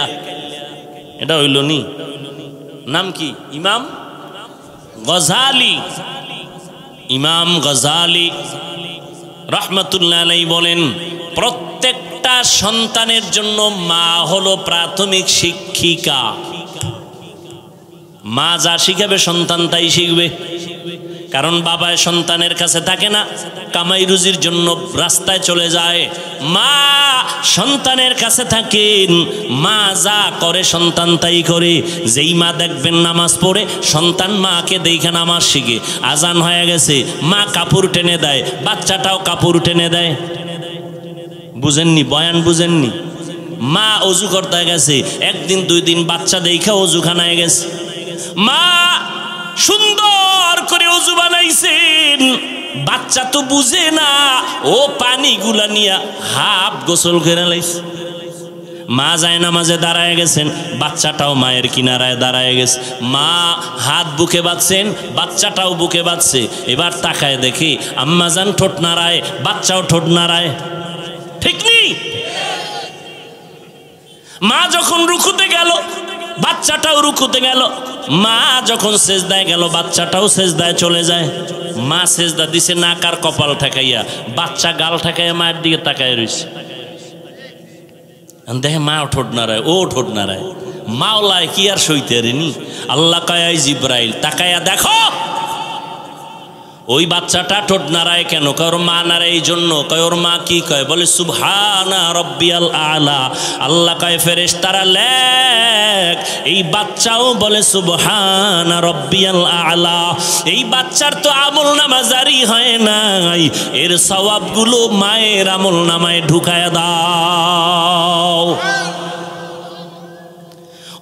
এটা হইল নি? নাম কি? ইমাম গজালি। ইমাম গজালি রহমতুল্লাহ আলাইহি বলেন প্রত্যেকটা সন্তানের জন্য মা হলো প্রাথমিক শিক্ষিকা। মা যা শিখাবে সন্তান তাই শিখবে। কারণ বাবা সন্তানের কাছে থাকে না, কামাই রুজির জন্য রাস্তায় চলে যায়। মা সন্তানের কাছে থাকেন, মা যা করে সন্তান তাই করে। যেই মা দেখবেন নামাজ পড়ে, সন্তান মাকে দেখে নামাজ শিখে। আজান হয়ে গেছে, মা কাপড় টেনে দেয়, বাচ্চাটাও কাপড় টেনে দেয়। বুঝেননি? বয়ান বুঝেননি? মা অজু করতে গেছে, 1 দিন 2 দিন বাচ্চা দেখে অজুখানায় গেছে। মা সুন্দর করে অজু বানাইছেন, বাচ্চা তো বুঝে না, ও পানিগুলা নিয়ে হাফ গোসল করে লাইছে। মা যায় নামাজে দাঁড়ায় গেছেন, বাচ্চাটাও মায়ের কিনারায় দাঁড়ায় গেছে। মা হাত বুকে বাঁধছেন, বাচ্চাটাও বুকে বাঁধছে। এবার তাকায় দেখি আম্মা জান ঠোঁট নাড়ায়, বাচ্চাও ঠোঁট নাড়ায়। ঠিক নেই? মা যখন রুকুতে গেল, বাচ্চাটাও রুকুতে গেল। মা যখন সেজদায় গেল, বাচ্চাটাও সেজদায় চলে যায়। মা সেজদা দিছে নাক আর কপাল ঠেকাইয়া, বাচ্চা গাল ঠেকাইয়া মায়ের দিকে তাকায় রয়েছে। দেখে মাও ঠোঁট নাড়ায়, ও ঠোঁট নাড়ায়। মাওলায় কি আর সইতে রেনি? আল্লাহ কয় জিব্রাইল তাকাইয়া দেখো ওই বাচ্চাটা ঠোঁট নাড়ায় কেন? কয় ওর মা নাড়ায় এই জন্য। কয় ওর মা কি কয়? বলে সুবহানা রব্বিয়াল আলা। আল্লাহ কয় ফেরেশতারা লেখ, এই বাচ্চাও বলে সুবহানা রব্বিয়াল আলা। এই বাচ্চার তো আমল নামা জারি হয় নাই, এর সওয়াবগুলো মায়ের আমল নামায় ঢুকায় দাও।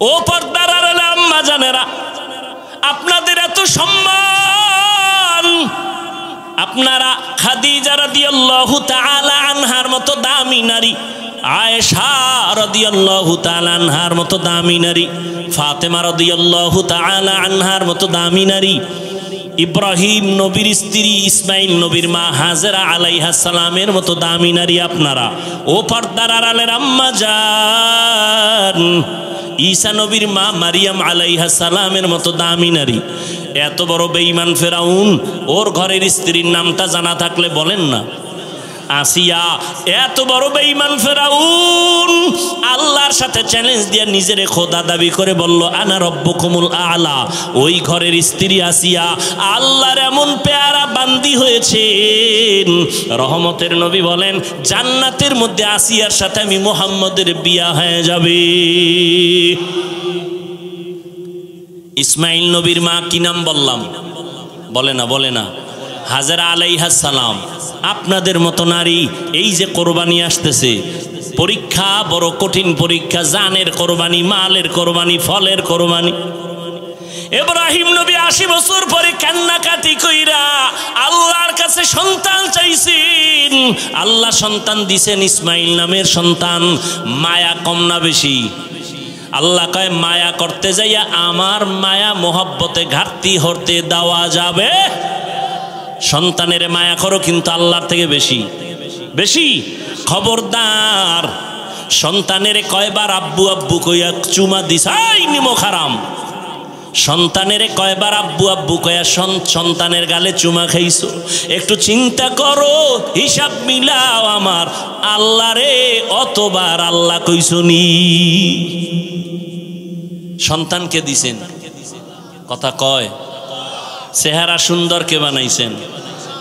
ও পর্দার আড়ালে আম্মা জানেরা, আপনাদের এত সম্মান। আপনারা খাদিজা রাদিয়াল্লাহু তাআলা আনহার মতো দামি নারী, আয়েশা রাদিয়াল্লাহু তাআলা আনহার মতো দামি নারী, ফাতেমা রাদিয়াল্লাহু তাআলা আনহার মতো দামি নারী, ইব্রাহিম নবীর স্ত্রী, ইসমাইল নবীর মা হাজেরা আলাইহাস সালামের মতো দামি নারী আপনারা। ও পর্দার আড়ালের আম্মা জান, ঈসা নবীর মা মারিয়াম আলাইহাস সালামের মতো দামি নারী। এত বড় বেঈমান ফেরাউন, ওর ঘরের স্ত্রীর নামটা জানা থাকলে বলেন না। আসিয়া, এত বড় বেঈমান ফেরাউন আল্লাহর সাথে চ্যালেঞ্জ দিয়ে নিজের খোদা দাবি করে বলল আনা রব্বুকুমুল আলা। ওই ঘরের স্ত্রী আসিয়া আল্লাহর এমন পেয়ারা বান্দি হয়েছেন, রহমতের নবী বলেন জান্নাতের মধ্যে আসিয়ার সাথে আমি মুহাম্মদের বিয়া হয়ে যাবে। ইসমাইল নবীর মা কি নাম বললাম? বলে না হাজেরা আলাইহাস সালাম। আপনাদের মতো নারী, এই যে কোরবানি আসতেছে, পরীক্ষা বড় কঠিন পরীক্ষা, জানের কোরবানি, মালের কোরবানি, ফলের কোরবানি। ইব্রাহিম নবী 80 বছর পরে কান্নাকাটি কইরা আল্লাহর কাছে সন্তান চাইছেন, আল্লাহ সন্তান দিছেন, ইসমাইল নামের সন্তান। মায়া কম না বেশি? আল্লাহ কয় মায়া করতে যাইয়া আমার মায়া মোহব্বতে ঘাটতি হতে দেওয়া যাবে? সন্তানের মায়া করো, কিন্তু আল্লাহর থেকে বেশি বেশি। খবরদার, সন্তানের কয়বার আব্বু আব্বু কইয়া চুমা দিস? নিমক হারাম। সন্তানের কয়বার আব্বু আব্বু কইয়া সন্তানের গালে চুমা খাইছো? একটু চিন্তা করো, হিসাব মিলাও আমার আল্লাহ রে, অতবার আল্লাহ কইছনি? সন্তানকে দিছেন, কথা কয়। চেহারা সুন্দর কে বানাইছেন?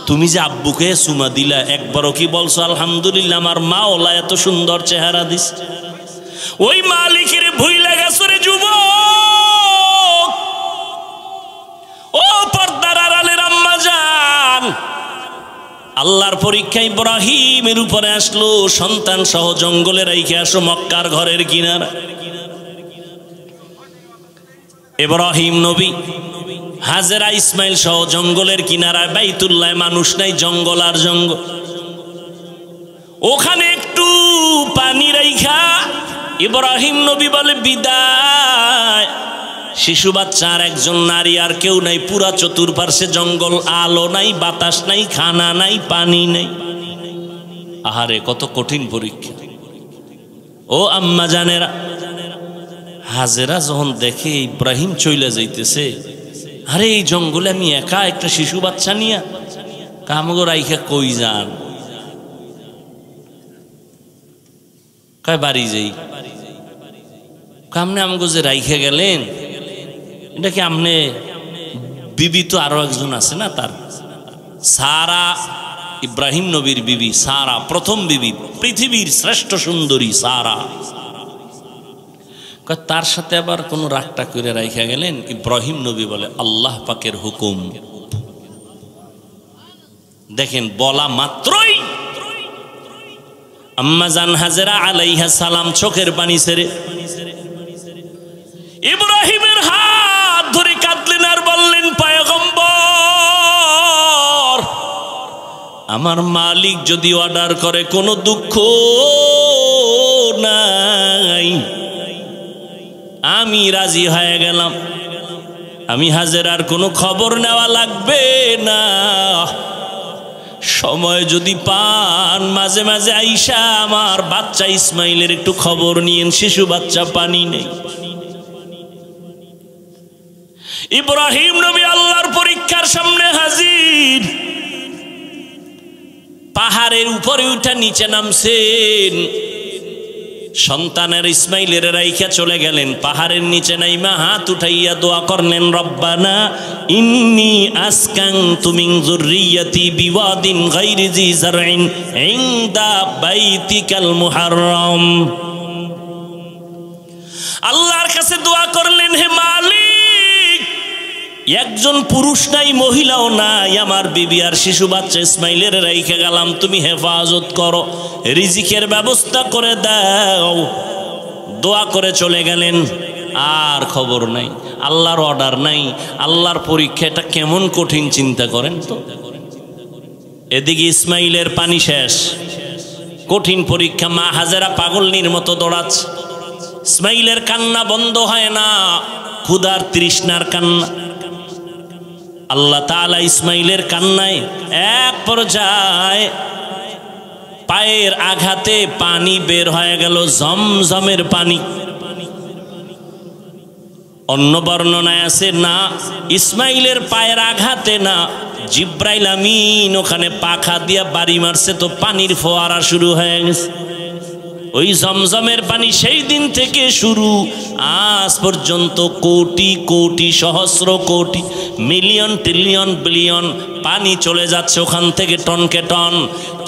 তুমি যে আব্বুকে চুমা দিলা, একবারও কি বলছো আলহামদুলিল্লাহ আমার মা ওলা এত সুন্দর চেহারা দিস? ওই মালিকের ভুইলা গেছো রে যুবক। ও পর্দার আড়ালের আম্মা জান, আল্লাহর পরীক্ষা ইব্রাহিমের উপরে আসলো, সন্তান সহ জঙ্গলে রাইখে আসো মক্কার ঘরের কিনারা। ইব্রাহিম নবী হাজেরা ইসমাইল সহ জঙ্গলের কিনারায়, বাইতুল্লাহ মানুষ নাই, জঙ্গল আর জঙ্গল। ওখানে একটু পানি রাইখা ইব্রাহিম নবী বলে বিদায়। শিশু বাচ্চা আর একজন নারী, আর কেউ নাই। পুরা চতুর্পার্শ্বে জঙ্গল, আলো নাই, বাতাস নাই, খানা নাই, পানি নাই। আহারে কত কঠিন পরীক্ষা। ও আম্মা জানেরা, হাজেরা যখন দেখে ইব্রাহিম চইলা যাইতেছে, আরে এই জঙ্গলে আমি একা একটা শিশু বাচ্চা নিয়া, কামগো রাইখা কই যান? কয় বাড়ি যাই। কামনে আমগো যে রাইখা গেলেন, এটা কি আমনে বিবি? তো আরো একজন আছে না, তার সারা, ইব্রাহিম নবীর বিবি সারা, প্রথম বিবি, পৃথিবীর শ্রেষ্ঠ সুন্দরী সারা। তার সাথে আবার কোন রাগটা করে রাইখা গেলেন? ইব্রাহিম নবী বলে আল্লাহ পাকের হুকুম। দেখেন, বলা মাত্রই আম্মা জান হাজেরা আলাইহাস সালাম চোখের পানি ছেড়ে ইব্রাহিমের হাত ধরে কাঁদলেন আর বললেন, পয়গম্বর, আমার মালিক যদি অর্ডার করে কোনো দুঃখ নাই, আমি রাজি হয়ে গেলাম। আমি হাজেরার কোনো খবর নেওয়া লাগবে না। সময় যদি পান মাঝে মাঝে আইসা আমার বাচ্চা ইসমাইলের একটু খবর নিয়েন, শিশু বাচ্চা, পানি নেই। ইব্রাহিম নবী আল্লাহর পরীক্ষার সামনে হাজির। পাহাড়ের উপরে উঠা নিচে নামছেন, সন্তানের ইসমাইলের রাইখা চলে গেলেন। পাহাড়ের নিচে নাইমা হাত উঠাইয়া দোয়া করলেন, রব্বানা ইন্নী আসকানতু মিন যুররিয়াতি বিওয়াদিন গায়রি জি যারইন ইনদা বাইতিকাল মুহাররম। আল্লাহর কাছে দোয়া করলেন, হে মালিক, একজন পুরুষ নাই, মহিলাও নাই, আমার বিবি আর শিশু বাচ্চা ইসমাইলের রাইখা গেলাম, তুমি হেফাজত করো, রিজিকের ব্যবস্থা করে দাও। দোয়া করে চলে গেলেন। আর খবর নাই, আল্লাহর অর্ডার নাই, আল্লাহর পরীক্ষা। এটা কেমন কঠিন চিন্তা করেন তো। এদিকে ইসমাইলের পানি শেষ, কঠিন পরীক্ষা। মা হাজেরা পাগলনির মতো দৌড়াচ্ছে, ইসমাইলের কান্না বন্ধ হয় না, ক্ষুধার তৃষ্ণার কান্না। আল্লাহ তাআলা ইসমাইলের কান্নায় এক পর্যায়ে পায়ের আঘাতে পানি বের হয়ে গেল, জমজমের পানি। অন্য বর্ণনায় আছে না, ইসমাইলের পায়ের আঘাতে না, জিব্রাইল আমিন ওখানে পাখা দিয়া বাড়ি মারছে, তো পানির ফোয়ারা শুরু হয়ে গেছে। ওই জমজমের পানি সেই দিন থেকে শুরু, আজ পর্যন্ত কোটি কোটি, সহস্র কোটি, মিলিয়ন, ট্রিলিয়ন, বিলিয়ন পানি চলে যাচ্ছে ওখান থেকে টনকে টন,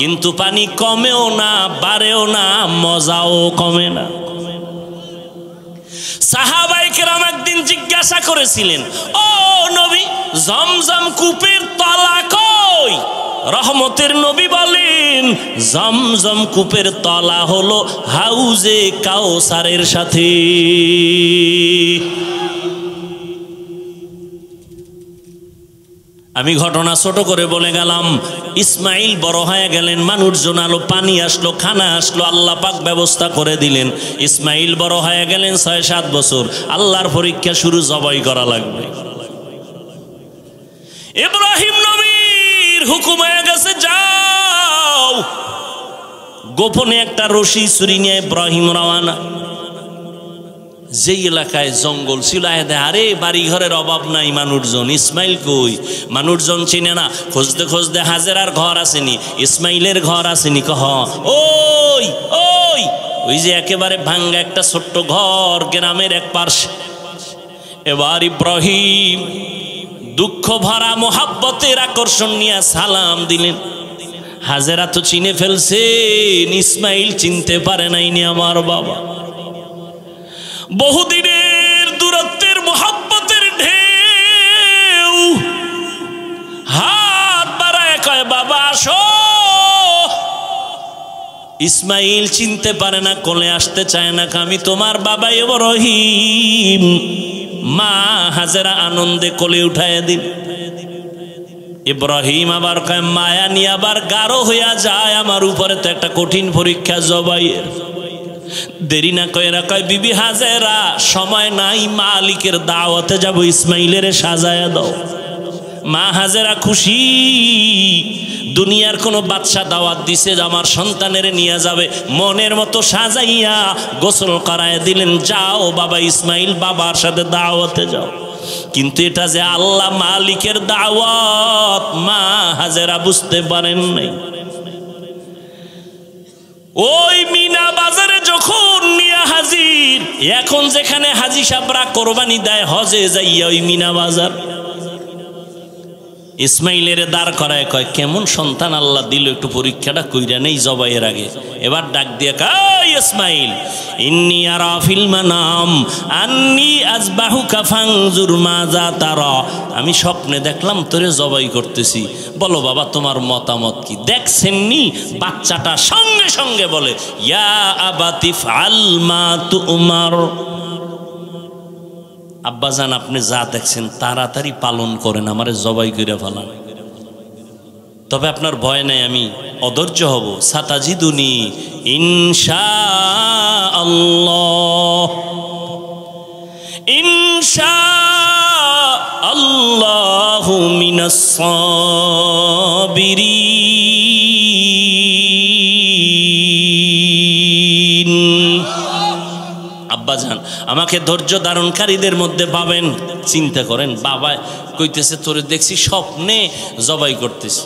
কিন্তু পানি কমেও না, বাড়েও না, মজাও কমে না। সাহাবায়ে কেরাম একদিন জিজ্ঞাসা করেছিলেন, ও নবী, জমজম কূপের তলা কই? রহমতের নবী বলেন, জমজম কূপের তলা হলো হাউজে কাউসারের সাথে। আমি ঘটনা ছোট করে বলে গেলাম। ইসমাইল বড় হয়ে গেলেন, মানুষজন আলো, পানি আসলো, খানা আসলো, আল্লাহ পাক ব্যবস্থা করে দিলেন। ইসমাইল বড় হয়ে গেলেন ৬-৭ বছর, আল্লাহর পরীক্ষা শুরু, জবাই করা লাগবে। ইব্রাহিম নবীর হুকুম হয়ে গেছে, যাও। গোপনে একটা রশি ছুরি নিয়ে ইব্রাহিম রওয়ানা। যেই এলাকায় জঙ্গল ছিল, আরে বাড়ি ঘরের অভাব নাই, মানুষজন, ইসমাইল কই? মানুষজন চিনে না, খুঁজতে খুঁজতে হাজেরার ঘর আসেনি, ইসমাইলের ঘর আসেনি। কহ ওই ওই ওই যে একেবারে ভাঙ্গা একটা ছোট্ট ঘর গ্রামের এক পার্শ্বে। এবার ইব্রাহিম দুঃখ ভরা মোহাব্বতের আকর্ষণ নিয়ে সালাম দিলেন। হাজেরা তো চিনে ফেলছেন, ইসমাইল চিনতে পারে নাইনি আমার বাবা। বহুদিনের দূরত্বের মোহাব্বতের ঢেউ, হাত বাড়ায় কয়, বাবা আসো। ইসমাইল চিনতে পারে না, কোলে আসতে চায় না, আমি তোমার বাবা ইব্রাহিম। মা হাজেরা আনন্দে কোলে উঠায় দিন। ইব্রাহিম আবার কয়, মায়া নিয়ে আবার গাঢ় হইয়া যায় আমার উপরে, তো একটা কঠিন পরীক্ষা জবাইয়ের। দেরি না কইরা কয়, বিবি হাজেরা, সময় নাই, মালিকের দাওয়াতে যাব, ইসমাইলের সাজায়া দাও। মা হাজেরা খুশি, দুনিয়ার কোনো বাদশা দাওয়াত দিছে আমার সন্তানের নিয়ে যাবে, মনের মতো সাজাইয়া গোসল করায় দিলেন। যাও বাবা ইসমাইল, বাবার সাথে দাওয়াতে যাও। কিন্তু এটা যে আল্লাহ মালিকের দাওয়াত, মা হাজেরা বুঝতে পারেন নাই। ওই মিনা বাজারে যখন নিয়া হাজির, এখন যেখানে হাজি সাবরা কোরবানি দেয় হজে যাইয়া, ওই মিনা বাজার, ইসমাইলের দাঁড় করায় কয়, কেমন সন্তান আল্লাহ দিল, একটু পরীক্ষাটা কইরা নেই জবাইয়ের আগে। এবার ডাক দিয়ে কয়, ইসমাইল, ইন্নী আরা ফিল মানাম আন্নী আযবাহুকা ফানজুর মাযা তারা। আমি স্বপ্নে দেখলাম তোরে জবাই করতেছি, বলো বাবা তোমার মতামত কি? দেখছেননি? বাচ্চাটা সঙ্গে সঙ্গে বলে, ইয়া আবাতি ফাল মা তুমার। আব্বাজান, আপনি যা দেখছেন তাড়াতাড়ি পালন করেন, আমারে জবাই করে ফেলান। তবে আপনার ভয় নাই, আমি অধৈর্য হব। সাতাজিদুনি ইনশাআল্লাহ, ইনশাআল্লাহু মিনাস সাবিরিন। আব্বাজান, আমাকে ধৈর্য ধারণকারীদের মধ্যে পাবেন। চিন্তা করেন, বাবা কইতেছে তোরে দেখছি স্বপ্নে জবাই করতেছি,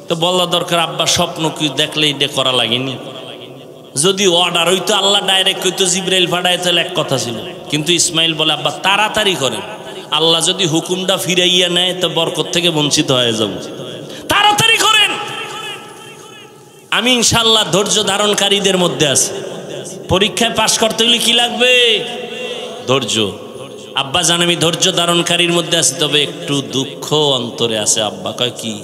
তো বলা দরকার আব্বা স্বপ্ন কি দেখলে এটা করা লাগেনি। যদি অর্ডার হইতো আল্লাহ ডাইরেক্ট কইতো জিবরাইল পাঠায়, তাহলে এক কথা ছিল। কিন্তু ইসমাইল বলে, আব্বা তাড়াতাড়ি করেন, আল্লাহ যদি হুকুমটা ফিরাইয়া নেয় তো বরকত থেকে বঞ্চিত হয়ে যাব, তাড়াতাড়ি করেন। আমি ইনশাআল্লাহ ধৈর্য ধারণকারীদের মধ্যে আছি। পরীক্ষায় পাশ করতে হলে কি লাগবে? ধৈর্য। আব্বা জান, আমি ধৈর্য ধারণকারীর মধ্যে আছি, তবে একটু দুঃখ অন্তরে আছে। আব্বা কয়, কি?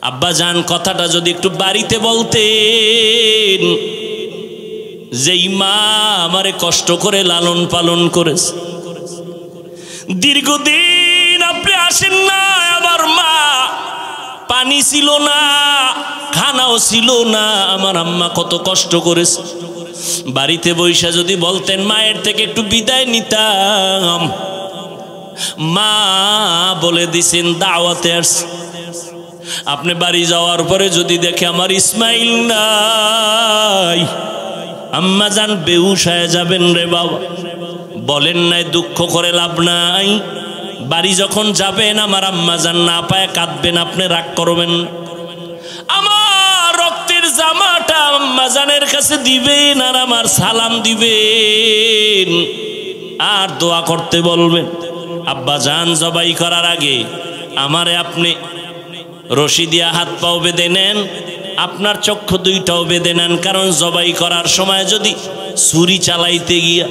আব্বা জান, কথাটা যদি একটু বাড়িতে বলতেন। যেই মা আমারে কষ্ট করে লালন পালন করেছে। দীর্ঘদিন আপনি আসেন না, আমার মা পানি ছিল না, খানাও ছিল না, আমার আম্মা কত কষ্ট করেছে। বাড়িতে বৈশা যদি বলতেন মায়ের থেকে একটু বিদায় নিতাম, মা বলে দিছেন দাওয়াতে আসছে। আপনি বাড়ি যাওয়ার পরে যদি দেখে আমার ইসমাইল নাই, আম্মা জান বেহুশ হয়ে যাবেন রে বাবা। বলেন নাই দুঃখ করে লাভ নাই। বাড়ি যখন যাবেন আমার আম্মা জান না পায় কাঁদবেন, আপনি রাগ করবেন। আমার রক্তের জামাটা আম্মা জানের কাছে দিবেন আর আমার সালাম দিবেন আর দোয়া করতে বলবেন। আব্বা জান জবাই করার আগে আমারে আপনি রশি দিয়া হাত পাও বেঁধে নেন, আপনার চক্ষু দুইটাও বেঁধে নেন, কারণ জবাই করার সময় যদি ছুরি চালাইতে গিয়া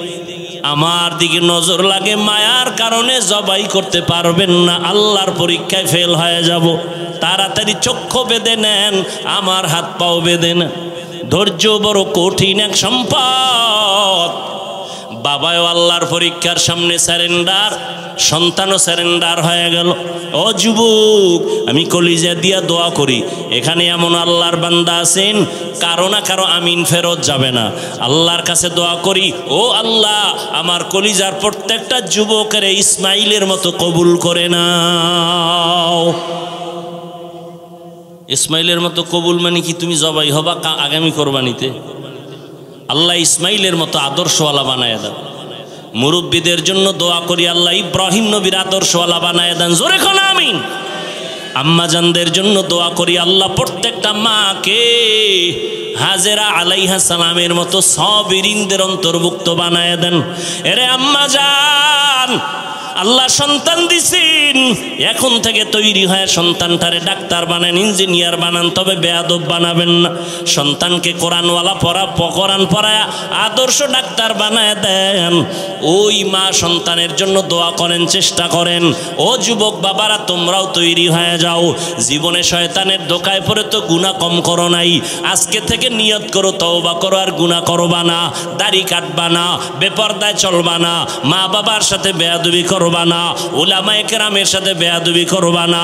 আমার দিকে নজর লাগে, মায়ার কারণে জবাই করতে পারবেন না, আল্লাহর পরীক্ষায় ফেল হয়ে যাব। তাড়াতাড়ি চক্ষু বেঁধে নেন, আমার হাত পাও বেঁধে নেন। ধৈর্য বড় কঠিন এক সম্পদ। বাবাও আল্লাহর পরীক্ষার সামনে স্যারেন্ডার, সন্তানও স্যারেন্ডার হয়ে গেল। ও যুবক, আমি কলিজা দিয়া দোয়া করি, এখানে এমন আল্লাহর বান্দা আছেন কারো না কারো আমিন ফেরত যাবে না। আল্লাহর কাছে দোয়া করি, ও আল্লাহ আমার কলিজার প্রত্যেকটা যুবকের ইসমাইলের মতো কবুল করে নাও। ইসমাইলের মতো কবুল মানে কি তুমি জবাই হবা আগামী কোরবানিতে? আল্লাহ ইসমাইলের মতো আদর্শওয়ালা বানায় দেন। মুরব্বীদের জন্য দোয়া করি, আল্লাহ ইব্রাহিম নবীর আদর্শওয়ালা বানায় দেন। জোরে কোন আমিন। আম্মাজানদের জন্য দোয়া করি, আল্লাহ প্রত্যেকটা মাকে হাজেরা আলাইহা সালামের মতো সাবিরিনদের অন্তর্ভুক্ত বানায় দেন। এরে আম্মাজান, আল্লাহ সন্তান দিছেন, এখন থেকে তৈরি হয় সন্তানটারে ডাক্তার বানান, ইঞ্জিনিয়ার বানান, তবে বেয়াদব বানাবেন না। সন্তানকে কোরআনওয়ালা কোরআন পড়ায় আদর্শ ডাক্তার বানায় দেন। ওই মা সন্তানের জন্য দোয়া করেন, চেষ্টা করেন। ও যুবক বাবারা, তোমরাও তৈরি হয়ে যাও। জীবনে শয়তানের ধোকায় পড়ে তো গুনাহ কম করো নাই, আজকে থেকে নিয়ত করো তওবা করো আর গুনাহ করবা না, দাড়ি কাটবা না, বেপরদায় চলবা না, মা বাবার সাথে বেয়াদবি করবা না, উলামায়ে কেরামের সাথে বেয়াদবি করবা না,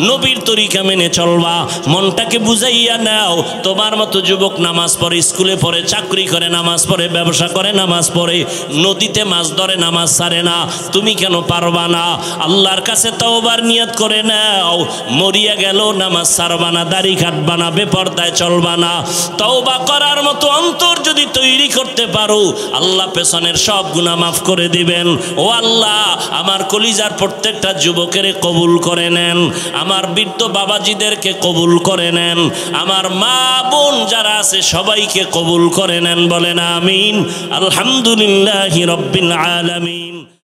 নবীর তরিকা মেনে চলবা। মনটাকে বুঝাইয়া নাও। তোমার মতো যুবক নামাজ পড়ে, স্কুলে পড়ে, চাকরি করে নামাজ পড়ে, ব্যবসা করে নামাজ পড়ে, নদীতে মাছ ধরে নামাজ ছাড়ে না, তুমি কেন পারবা না? আল্লাহর কাছে তওবার নিয়ত করে নাও। মরিয়া গেল নামাজ ছাড়বা না, দাড়ি কাটবা না, বেপরদায় চলবা না। তওবা করার মতো অন্তর যদি তৈরি করতে পারো, আল্লাহ পেছনের সব গুনাহ মাফ করে দিবেন। ও আল্লাহ, আমার কলিজার প্রত্যেকটা যুবকের কবুল করে নেন, আমার বৃদ্ধ বাবাজিদেরকে কবুল করে নেন, আমার মা বোন যারা আছে সবাইকে কবুল করে নেন। বলেন আমিন। আলহামদুলিল্লাহি রাব্বিল আলামিন।